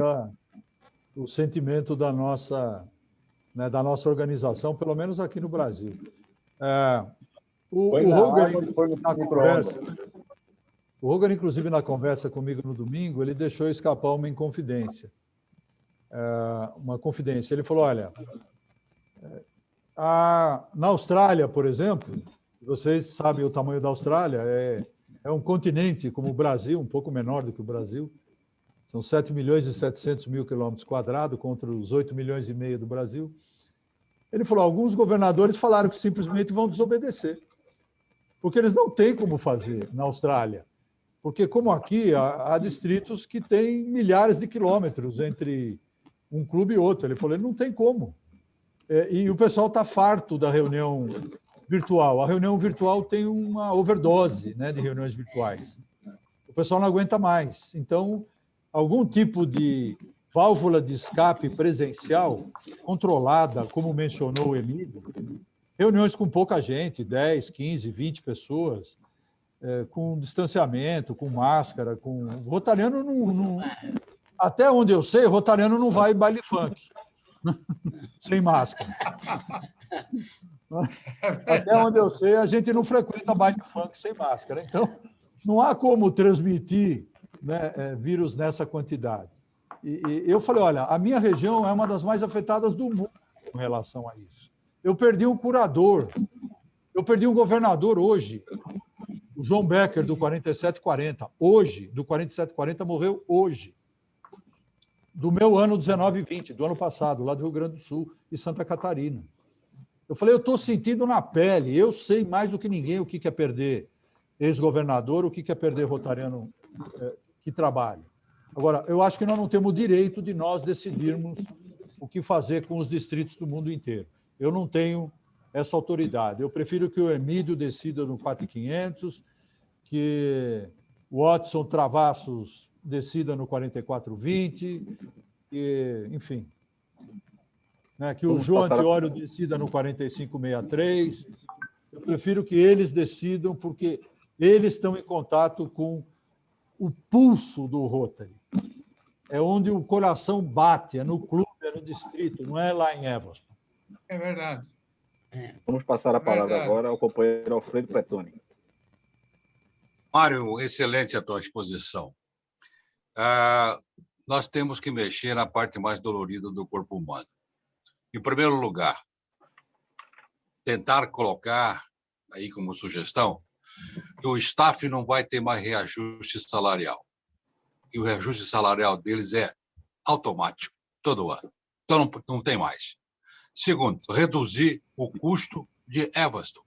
o sentimento da nossa organização, pelo menos aqui no Brasil. O Hogan, inclusive, na conversa comigo no domingo, ele deixou escapar uma inconfidência. Ele falou, olha, na Austrália, por exemplo, vocês sabem o tamanho da Austrália, é um continente como o Brasil, um pouco menor do que o Brasil, são 7 milhões e 700 mil quilômetros quadrados contra os 8 milhões e meio do Brasil. Ele falou, alguns governadores falaram que simplesmente vão desobedecer, porque eles não têm como fazer na Austrália, porque como aqui, há distritos que têm milhares de quilômetros entre um clube e outro. Ele falou, não tem como. E o pessoal está farto da reunião virtual. A reunião virtual tem uma overdose, né, de reuniões virtuais. O pessoal não aguenta mais. Então, algum tipo de válvula de escape presencial, controlada, como mencionou o Emílio, reuniões com pouca gente, 10, 15, 20 pessoas, com distanciamento, com máscara, com... Rotariano não... Até onde eu sei, rotariano não vai em baile funk, sem máscara. Até onde eu sei, a gente não frequenta baile funk sem máscara. Então, não há como transmitir, né, vírus nessa quantidade. E eu falei, olha, a minha região é uma das mais afetadas do mundo com relação a isso. Eu perdi um curador, eu perdi um governador hoje, o João Becker, do 4740, hoje, do 4740, morreu hoje, do meu ano 19 e 20, do ano passado, lá do Rio Grande do Sul e Santa Catarina. Eu falei, eu estou sentindo na pele, eu sei mais do que ninguém o que é perder ex-governador, o que é perder rotariano que trabalha. Agora, eu acho que nós não temos o direito de nós decidirmos o que fazer com os distritos do mundo inteiro. Eu não tenho essa autoridade. Eu prefiro que o Emílio decida no 4.500, que o Watson Travassos decida no 4420, que, enfim, né, que o João Antiório decida no 4563. Eu prefiro que eles decidam, porque eles estão em contato com o pulso do Rotary. É onde o coração bate, é no clube, é no distrito, não é lá em Evanston. É verdade. Vamos passar a palavra agora ao companheiro Alfredo Pretoni. Mário, excelente a tua exposição. Nós temos que mexer na parte mais dolorida do corpo humano. Em primeiro lugar, tentar colocar, aí como sugestão, que o staff não vai ter mais reajuste salarial. E o reajuste salarial deles é automático, todo ano. Então, não tem mais. Segundo, reduzir o custo de Evanston.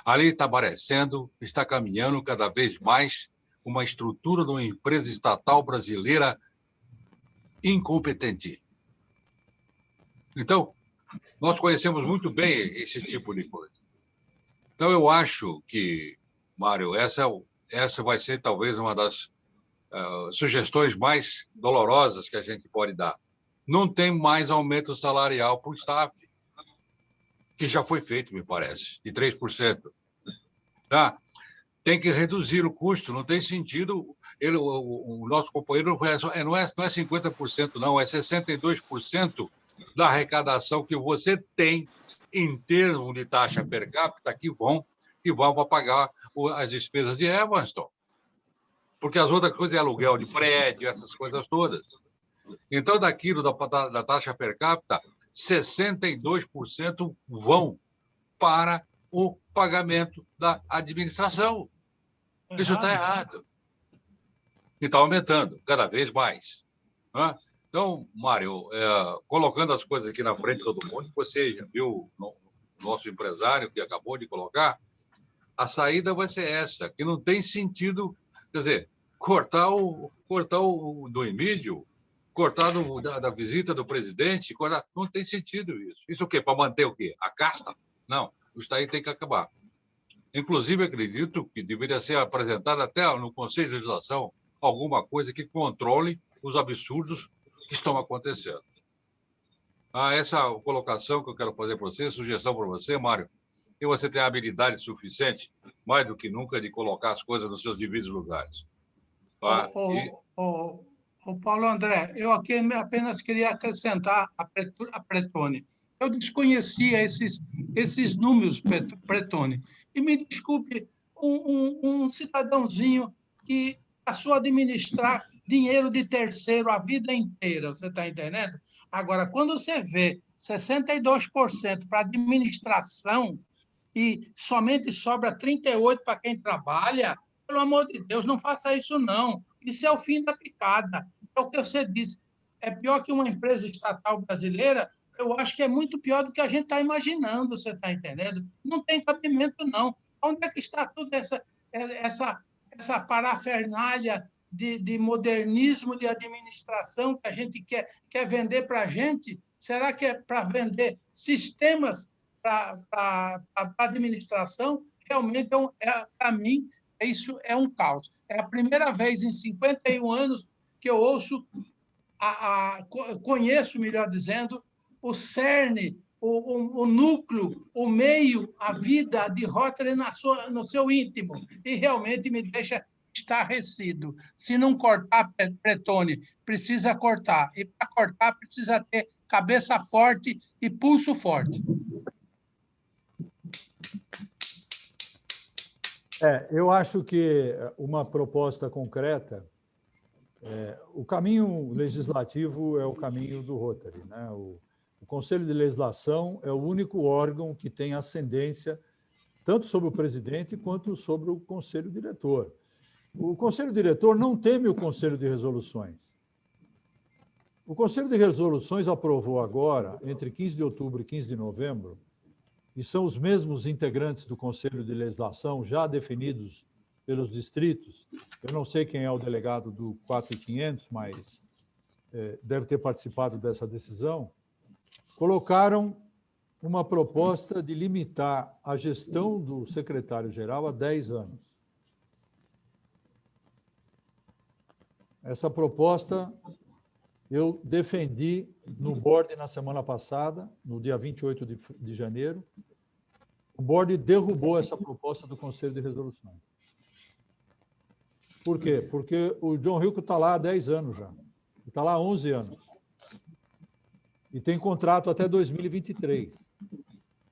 Ali está aparecendo, está caminhando cada vez mais uma estrutura de uma empresa estatal brasileira incompetente. Então, nós conhecemos muito bem esse tipo de coisa. Então, eu acho que, Mário, essa vai ser talvez uma das sugestões mais dolorosas que a gente pode dar. Não tem mais aumento salarial para o staff, que já foi feito, me parece, de 3%. Tá? Tem que reduzir o custo, não tem sentido. O nosso companheiro não é 50%, não, é 62% da arrecadação que você tem em termos de taxa per capita que vão para pagar as despesas de Evanston. Porque as outras coisas é aluguel de prédio, essas coisas todas. Então, daquilo da taxa per capita, 62% vão para o pagamento da administração. Isso está errado. E está aumentando cada vez mais. Né? Então, Mário, colocando as coisas aqui na frente de todo mundo, você já viu o nosso empresário que acabou de colocar, a saída vai ser essa, que não tem sentido, quer dizer, cortar o do Emílio, cortar da visita do presidente, não tem sentido isso. Isso o quê? Para manter o quê? A casta? Não, isso daí tem que acabar. Inclusive, acredito que deveria ser apresentada até no Conselho de Legislação alguma coisa que controle os absurdos que estão acontecendo. Essa colocação que eu quero fazer para você, sugestão para você, Mário, que você tem a habilidade suficiente, mais do que nunca, de colocar as coisas nos seus devidos lugares. Paulo André, eu aqui apenas queria acrescentar a Pretone. Eu desconhecia esses números, Pretone. E me desculpe, um cidadãozinho que passou a administrar dinheiro de terceiro a vida inteira, você está entendendo? Agora, quando você vê 62% para administração e somente sobra 38% para quem trabalha, pelo amor de Deus, não faça isso, não. Isso é o fim da picada. É o que você disse. É pior que uma empresa estatal brasileira. Eu acho que é muito pior do que a gente está imaginando, você está entendendo? Não tem cabimento, não. Onde é que está toda essa parafernália de modernismo de administração que a gente quer vender para a gente? Será que é para vender sistemas para administração? Realmente, para mim, isso é um caos. É a primeira vez em 51 anos que eu ouço, conheço, melhor dizendo, o cerne, o núcleo, o meio, a vida de Rotary no seu íntimo. E realmente me deixa estarrecido. Se não cortar, Pretone, precisa cortar. E para cortar, precisa ter cabeça forte e pulso forte. Eu acho que uma proposta concreta, o caminho legislativo é o caminho do Rotary, né? O Conselho de Legislação é o único órgão que tem ascendência tanto sobre o presidente quanto sobre o Conselho Diretor. O Conselho Diretor não teme o Conselho de Resoluções. O Conselho de Resoluções aprovou agora, entre 15 de outubro e 15 de novembro, e são os mesmos integrantes do Conselho de Legislação já definidos pelos distritos. Eu não sei quem é o delegado do 4.500, mas deve ter participado dessa decisão. Colocaram uma proposta de limitar a gestão do secretário-geral a 10 anos. Essa proposta eu defendi no board na semana passada, no dia 28 de janeiro. O board derrubou essa proposta do Conselho de Resoluções. Por quê? Porque o John Hilco está lá há 10 anos já. Está lá há 11 anos. E tem contrato até 2023.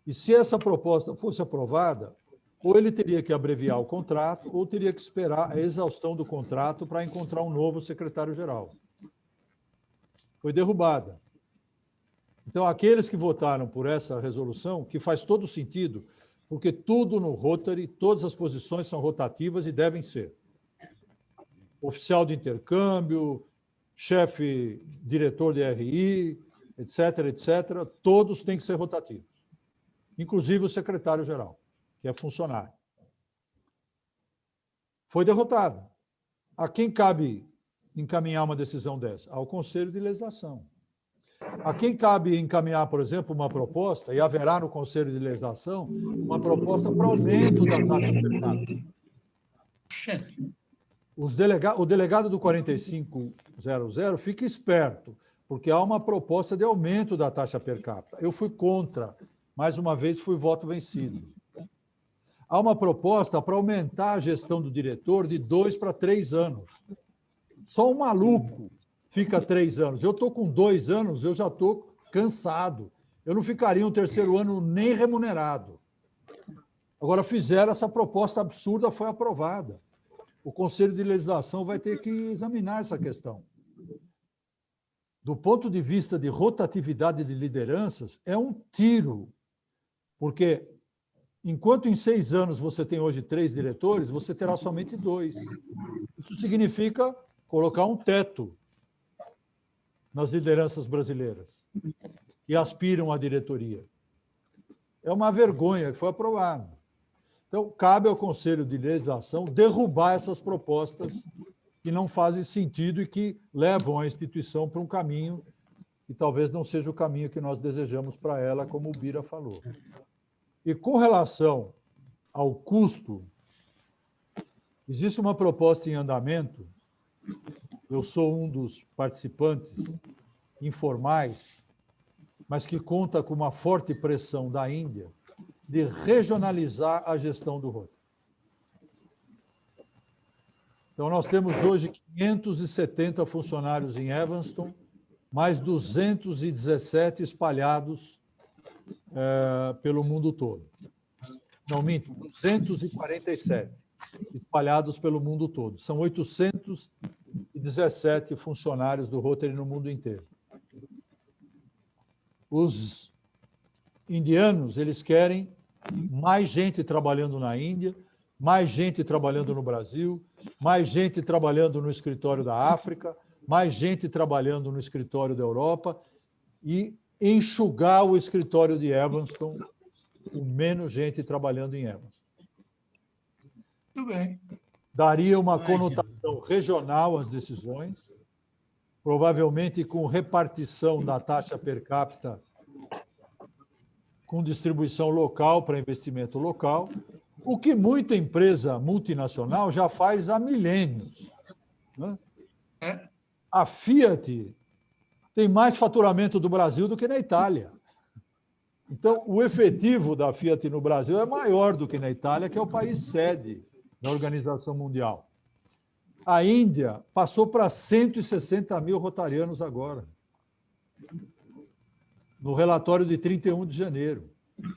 E se essa proposta fosse aprovada, ou ele teria que abreviar o contrato, ou teria que esperar a exaustão do contrato para encontrar um novo secretário-geral. Foi derrubada. Então, aqueles que votaram por essa resolução, que faz todo sentido, porque tudo no Rotary, todas as posições são rotativas e devem ser. Oficial de intercâmbio, chefe, diretor de RI, etc., etc., todos têm que ser rotativos. Inclusive o secretário-geral, que é funcionário. Foi derrotado. A quem cabe encaminhar uma decisão dessa? Ao Conselho de Legislação. A quem cabe encaminhar, por exemplo, uma proposta, e haverá no Conselho de Legislação uma proposta para aumento da taxa per capita. O delegado do 4500 fica esperto, porque há uma proposta de aumento da taxa per capita. Eu fui contra, mais uma vez fui voto vencido. Há uma proposta para aumentar a gestão do diretor de 2 para 3 anos. Só um maluco fica 3 anos. Eu estou com 2 anos, eu já estou cansado. Eu não ficaria um terceiro ano nem remunerado. Agora, fizeram essa proposta absurda, foi aprovada. O Conselho de Legislação vai ter que examinar essa questão. Do ponto de vista de rotatividade de lideranças, é um tiro, porque enquanto em 6 anos você tem hoje 3 diretores, você terá somente 2. Isso significa colocar um teto nas lideranças brasileiras que aspiram à diretoria. É uma vergonha que foi aprovado. Então, cabe ao Conselho de Legislação derrubar essas propostas que não fazem sentido e que levam a instituição para um caminho que talvez não seja o caminho que nós desejamos para ela, como o Bira falou. E com relação ao custo, existe uma proposta em andamento, eu sou um dos participantes informais, mas que conta com uma forte pressão da Índia, de regionalizar a gestão do Rotary. Então, nós temos hoje 570 funcionários em Evanston, mais 217 espalhados pelo mundo todo. Não, minto, 247 espalhados pelo mundo todo. São 817 funcionários do Rotary no mundo inteiro. Os indianos, eles querem mais gente trabalhando na Índia, mais gente trabalhando no Brasil, mais gente trabalhando no escritório da África, mais gente trabalhando no escritório da Europa e enxugar o escritório de Evanston com menos gente trabalhando em Evanston. Tudo bem. Daria uma conotação regional às decisões, provavelmente com repartição da taxa per capita com distribuição local para investimento local, o que muita empresa multinacional já faz há milênios. Né? A Fiat tem mais faturamento do Brasil do que na Itália. Então, o efetivo da Fiat no Brasil é maior do que na Itália, que é o país sede da Organização Mundial. A Índia passou para 160 mil rotarianos agora, no relatório de 31 de janeiro.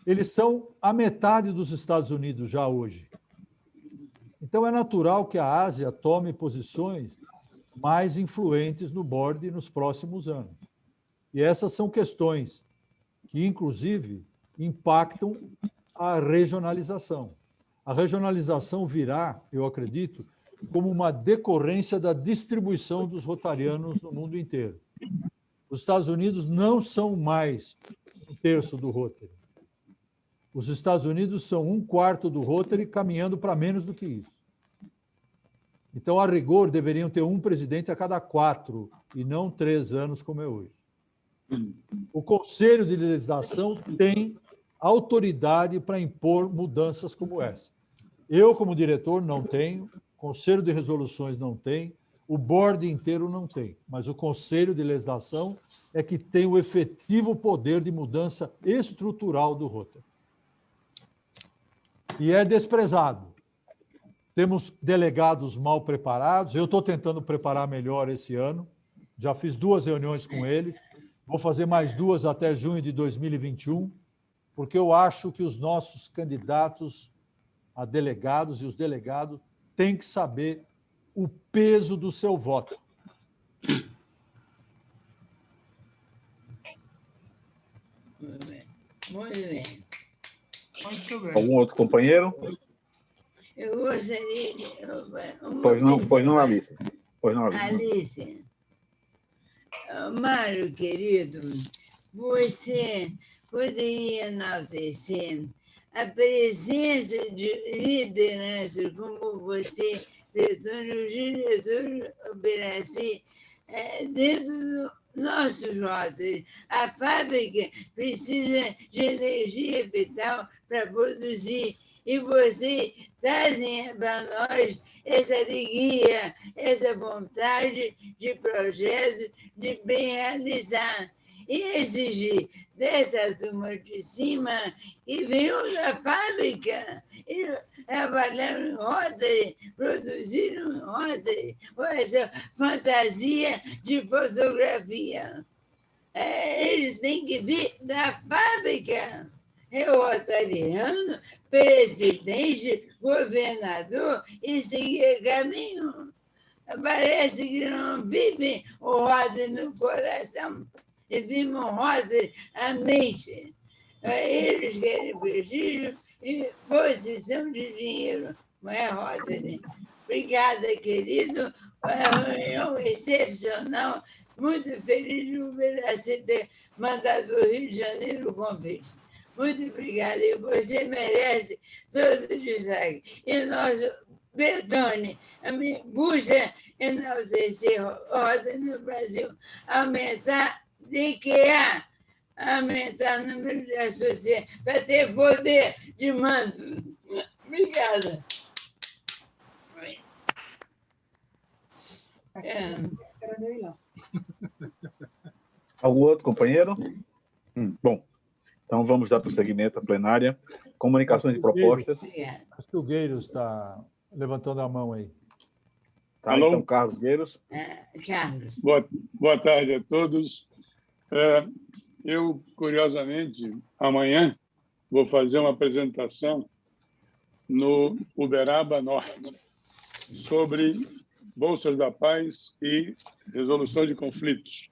Eles são a metade dos Estados Unidos já hoje. Então, é natural que a Ásia tome posições mais influentes no board nos próximos anos. E essas são questões que, inclusive, impactam a regionalização. A regionalização virá, eu acredito, como uma decorrência da distribuição dos rotarianos no mundo inteiro. Os Estados Unidos não são mais 1/3 do Rotary. Os Estados Unidos são 1/4 do Rotary, caminhando para menos do que isso. Então, a rigor, deveriam ter um presidente a cada 4, e não 3 anos, como é hoje. O Conselho de Legislação tem autoridade para impor mudanças como essa. Eu, como diretor, não tenho, o Conselho de Resoluções não tem, o board inteiro não tem, mas o Conselho de Legislação é que tem o efetivo poder de mudança estrutural do Rotary. E é desprezado. Temos delegados mal preparados, eu estou tentando preparar melhor esse ano, já fiz 2 reuniões com eles, vou fazer mais 2 até junho de 2021, porque eu acho que os nossos candidatos a delegados e os delegados têm que saber o peso do seu voto. Muito bem. Muito bem. Muito bem. Algum outro companheiro? Eu gostaria de... Pois não, Alice. Pois não, Alice. Alice. Mário, querido, você poderia enaltecer a presença de liderança como você Pretone, o diretor Biraci, dentro do nosso Rotary. A fábrica precisa de energia vital para produzir. E vocês trazem para nós essa alegria, essa vontade de projeto, de bem realizar. E exigir dessa turma de cima que venham da fábrica e trabalharam em Rotary, produziram em Rotary, com essa fantasia de fotografia. Eles têm que vir da fábrica. É o rotariano, presidente, governador e seguir caminho. Parece que não vivem o Rotary no coração, e vivem o Rotary à mente. Eles querem prestígio e posição de dinheiro, não é Rotary? Obrigada, querido. Foi uma reunião excepcional. Muito feliz de o Biraci ter mandado para o Rio de Janeiro o convite. Muito obrigada. E você merece todo o destaque. E nosso Bertone busca enaltecer ordem no Brasil, aumentar aumentar o número de associações para ter poder de mando. Obrigada. Algum outro companheiro? Bom, então vamos dar prosseguimento à plenária. Comunicações e propostas. Acho que o Gueiros está levantando a mão aí. Tá, Alô? então, Carlos Gueiros. Carlos. Boa tarde a todos. Eu, curiosamente, amanhã vou fazer uma apresentação no Uberaba Norte sobre bolsas da paz e resolução de conflitos.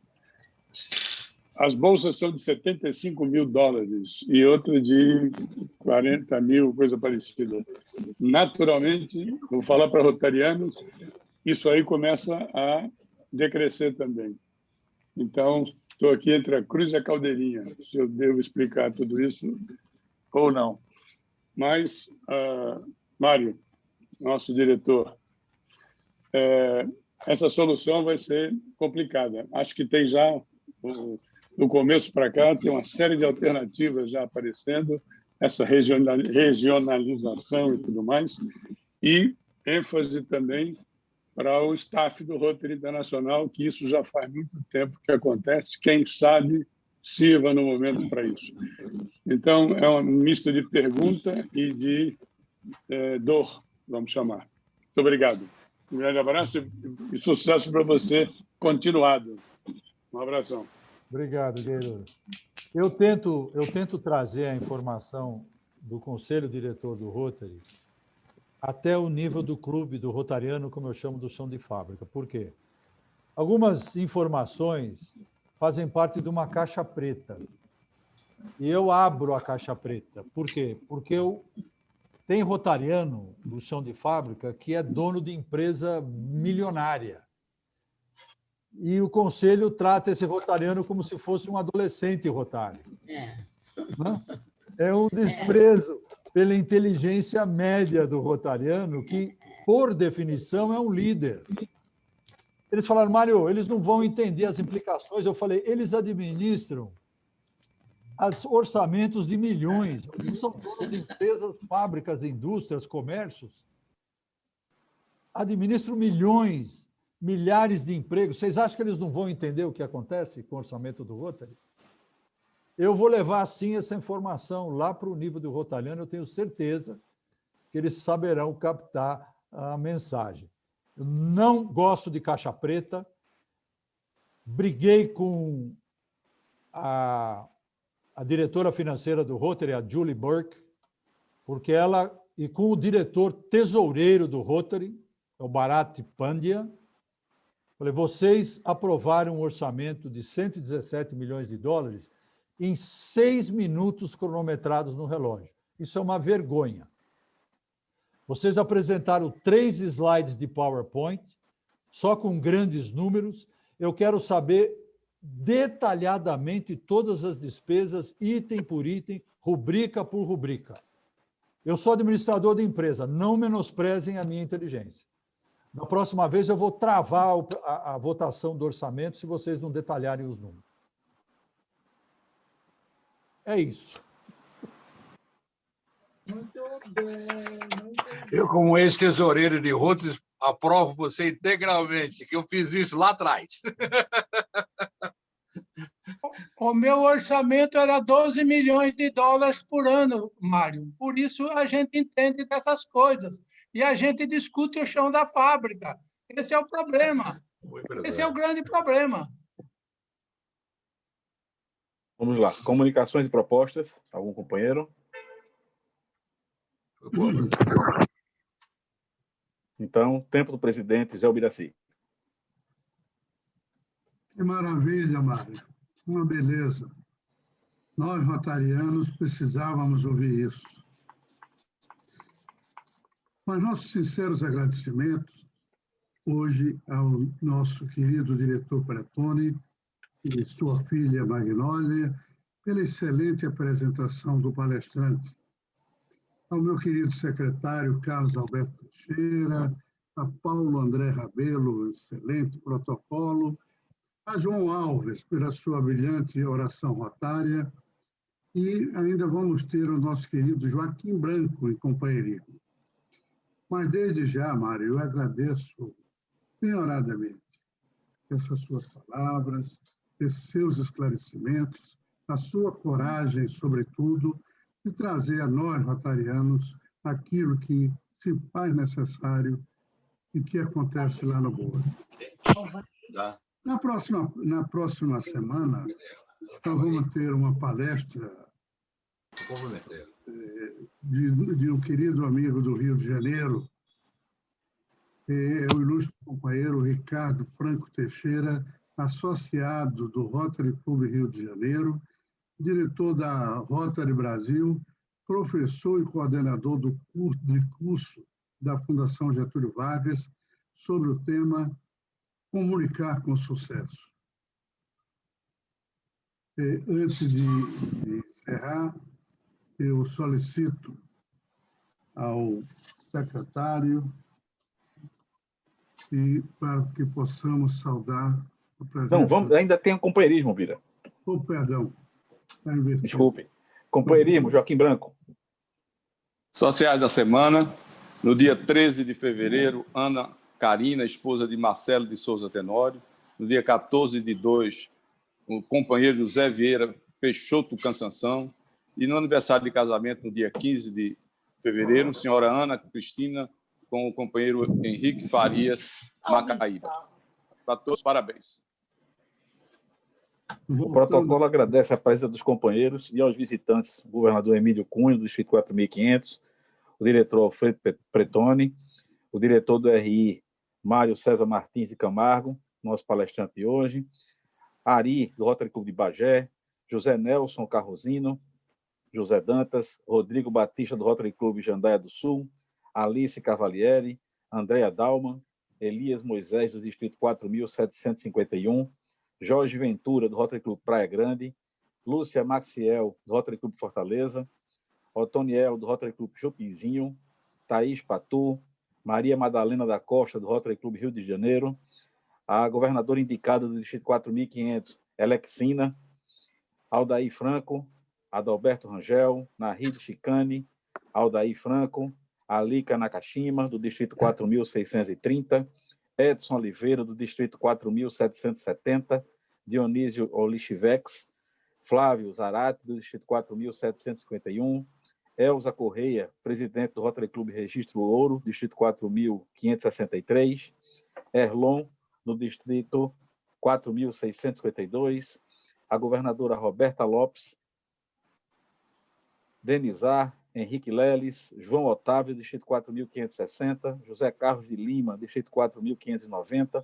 As bolsas são de $75 mil e outra de 40 mil, coisa parecida. Naturalmente, vou falar para rotarianos, isso aí começa a decrescer também. Então, estou aqui entre a cruz e a caldeirinha, se eu devo explicar tudo isso ou não. Mas, Mário, nosso diretor, essa solução vai ser complicada. Acho que tem já, do começo para cá, tem uma série de alternativas já aparecendo, essa regionalização e tudo mais, e ênfase também para o staff do Rotary Internacional, que isso já faz muito tempo que acontece, quem sabe sirva no momento para isso. Então, é um misto de pergunta e de dor, vamos chamar. Muito obrigado. Um grande abraço e sucesso para você continuado. Um abração. Obrigado, Gueiros. Eu tento trazer a informação do Conselho Diretor do Rotary até o nível do clube, do rotariano, como eu chamo, do chão de fábrica. Por quê? Algumas informações fazem parte de uma caixa preta. E eu abro a caixa preta. Por quê? Porque tem rotariano do chão de fábrica que é dono de empresa milionária. E o Conselho trata esse rotariano como se fosse um adolescente rotário. É um desprezo pela inteligência média do rotariano, que, por definição, é um líder. Eles falaram, Mário, eles não vão entender as implicações. Eu falei, eles administram os orçamentos de milhões. Não são todas empresas, fábricas, indústrias, comércios. Administram milhões, milhares de empregos. Vocês acham que eles não vão entender o que acontece com o orçamento do Rotary? Eu vou levar, sim, essa informação lá para o nível do rotariano. Eu tenho certeza que eles saberão captar a mensagem. Eu não gosto de caixa preta. Briguei com a diretora financeira do Rotary, a Julie Burke, porque ela, e com o diretor tesoureiro do Rotary, o Bharat Pandya, falei, vocês aprovaram um orçamento de $117 milhões em 6 minutos cronometrados no relógio. Isso é uma vergonha. Vocês apresentaram 3 slides de PowerPoint, só com grandes números. Eu quero saber detalhadamente todas as despesas, item por item, rubrica por rubrica. Eu sou administrador de empresa, não menosprezem a minha inteligência. Da próxima vez eu vou travar a votação do orçamento se vocês não detalharem os números. É isso. Muito bem, muito bem. Eu, como ex-tesoureiro de Rotary, aprovo você integralmente, que eu fiz isso lá atrás. O meu orçamento era 12 milhões de dólares por ano, Mário. Por isso a gente entende dessas coisas. E a gente discute o chão da fábrica. Esse é o problema. Esse é o grande problema. Vamos lá. Comunicações e propostas. Algum companheiro? Então, tempo do presidente, Zé Ubiraci. Que maravilha, Mário. Uma beleza. Nós, rotarianos, precisávamos ouvir isso. Mas nossos sinceros agradecimentos hoje ao nosso querido diretor Pretoni e sua filha Magnólia pela excelente apresentação do palestrante, ao meu querido secretário Carlos Alberto Teixeira, a Paulo André Rabelo, excelente protocolo, a João Alves pela sua brilhante oração rotária e ainda vamos ter o nosso querido Joaquim Branco em companheirismo. Mas desde já, Mário, eu agradeço penhoradamente essas suas palavras, esses seus esclarecimentos, a sua coragem, sobretudo, de trazer a nós, rotarianos, aquilo que se faz necessário e que acontece lá no Boa. Na próxima semana, nós vamos ter uma palestra de um querido amigo do Rio de Janeiro, é o ilustre companheiro Ricardo Franco Teixeira, associado do Rotary Clube Rio de Janeiro, diretor da Rotary Brasil, professor e coordenador do curso da Fundação Getúlio Vargas, sobre o tema Comunicar com Sucesso. Antes de encerrar, eu solicito ao secretário para que possamos saudar a presença... Não, vamos, ainda tem um companheirismo, Bira. Oh, perdão. Desculpe. Companheirismo, Joaquim Branco. Sociais da semana, no dia 13 de fevereiro, Ana Carina, esposa de Marcelo de Souza Tenório. No dia 14 de 2, o companheiro José Vieira Peixoto Cansanção. E no aniversário de casamento, no dia 15 de fevereiro, senhora Ana Cristina com o companheiro Henrique Farias Macaíba. Para todos, parabéns. O protocolo agradece a presença dos companheiros e aos visitantes, o governador Emílio Cunha, do Distrito 4.500, o diretor Alfredo Pretoni, o diretor do RI, Mário César Martins e Camargo, nosso palestrante de hoje, Ari, do Rotary Clube de Bagé, José Nelson Carrozino, José Dantas, Rodrigo Batista, do Rotary Clube Jandaia do Sul, Alice Cavalieri, Andréa Dalman, Elias Moisés, do Distrito 4.751, Jorge Ventura, do Rotary Clube Praia Grande, Lúcia Maciel, do Rotary Clube Fortaleza, Otoniel, do Rotary Clube Chopizinho, Thaís Patu, Maria Madalena da Costa, do Rotary Clube Rio de Janeiro, a governadora indicada do Distrito 4.500, Alexina, Aldair Franco, Adalberto Rangel, Nahid Chicane, Aldair Franco, Alica Nakashima, do Distrito 4.630, Edson Oliveira, do Distrito 4.770, Dionísio Olichivex, Flávio Zarate, do Distrito 4.751, Elza Correia, presidente do Rotary Clube Registro Ouro, Distrito 4.563, Erlon, no Distrito 4.652, a governadora Roberta Lopes, Denizar, Henrique Leles, João Otávio, Distrito 4.560, José Carlos de Lima, Distrito 4.590,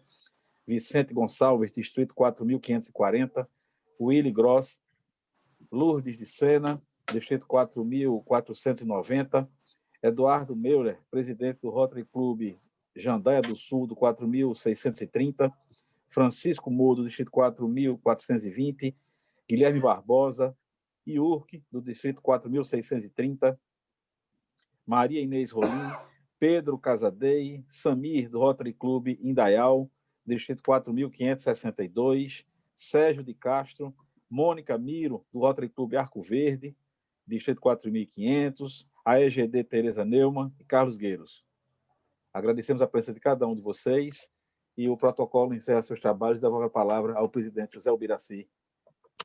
Vicente Gonçalves, Distrito 4.540, Willy Gross, Lourdes de Sena, Distrito 4.490, Eduardo Meuler, presidente do Rotary Clube Jandaia do Sul, do 4.630, Francisco Moura, do Distrito 4.420, Guilherme Barbosa, Iurque, do Distrito 4.630, Maria Inês Rolim, Pedro Casadei, Samir, do Rotary Clube Indaial, distrito 4.562, Sérgio de Castro, Mônica Miro, do Rotary Clube Arco Verde, distrito 4.500, a EGD Tereza Neumann e Carlos Gueiros. Agradecemos a presença de cada um de vocês e o protocolo encerra seus trabalhos e devolve a palavra ao presidente José Ubiraci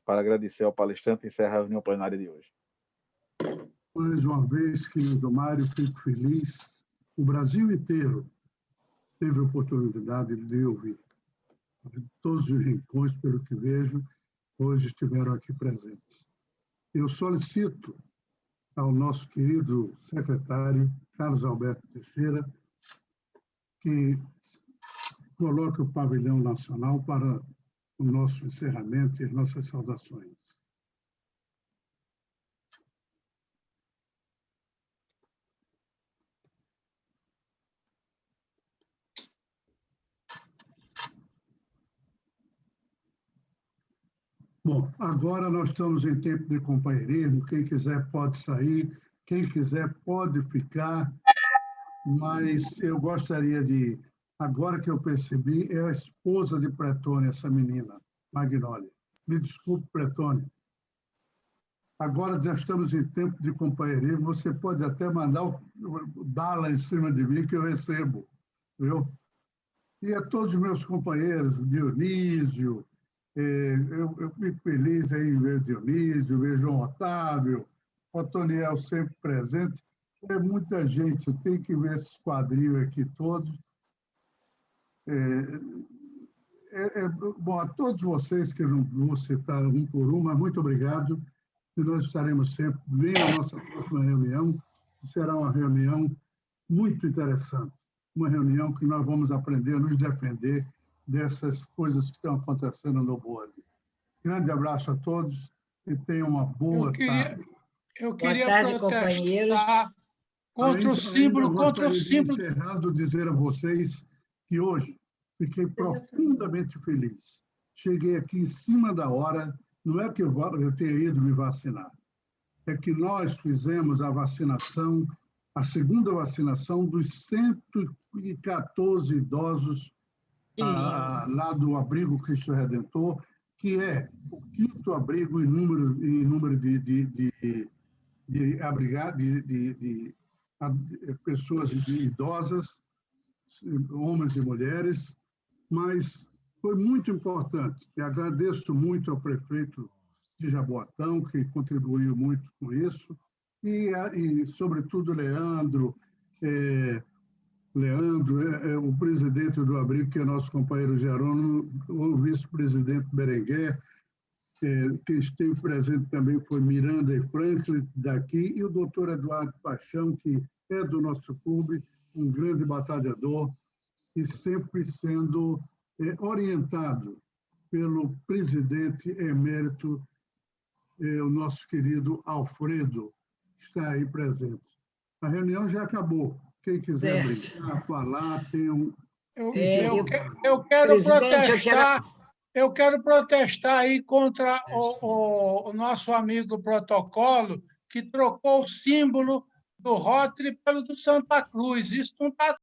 para agradecer ao palestrante e encerrar a reunião plenária de hoje. Mais uma vez, querido Mário, fico feliz. O Brasil inteiro teve a oportunidade de ouvir. Todos os rincões, pelo que vejo, hoje estiveram aqui presentes. Eu solicito ao nosso querido secretário, Carlos Alberto Teixeira, que coloque o pavilhão nacional para o nosso encerramento e as nossas saudações. Bom, agora nós estamos em tempo de companheirismo. Quem quiser pode sair, quem quiser pode ficar, mas eu gostaria de... Agora que eu percebi, é a esposa de Pretônia, essa menina, Magnólia. Me desculpe, Pretônia. Agora já estamos em tempo de companheirismo. Você pode até mandar bala em cima de mim que eu recebo, viu? E a todos os meus companheiros, Dionísio, eu fico feliz em ver Dionísio, ver João Otávio, Otoniel sempre presente. É muita gente, eu tenho que ver esses quadrinhos aqui todos. Bom, a todos vocês, que eu não vou citar um por um, mas muito obrigado. E nós estaremos sempre. Venha a nossa próxima reunião, que será uma reunião muito interessante. Uma reunião que nós vamos aprender a nos defender dessas coisas que estão acontecendo no Boa. Grande abraço a todos e tenham uma boa tarde. Eu queria Boa tarde, protestar contra o símbolo. Encerrando, dizer a vocês que hoje fiquei profundamente feliz. Cheguei aqui em cima da hora, não é que eu tenha ido me vacinar, é que nós fizemos a vacinação, a segunda vacinação dos 114 idosos lá do Abrigo Cristo Redentor, que é o quinto abrigo em número de pessoas idosas, homens e mulheres, mas foi muito importante. E agradeço muito ao prefeito de Jaboatão, que contribuiu muito com isso, e sobretudo, Leandro, o presidente do Abrigo, que é nosso companheiro Jerônimo, o vice-presidente Berenguer, quem esteve presente também foi Miranda e Franklin, daqui, e o doutor Eduardo Paixão, que é do nosso clube, um grande batalhador, e sempre sendo orientado pelo presidente emérito, o nosso querido Alfredo, que está aí presente. A reunião já acabou. Quem quiser brincar, falar, tem um... Eu quero protestar aí contra o nosso amigo Protocolo, que trocou o símbolo do Rotary pelo do Santa Cruz. Isso não está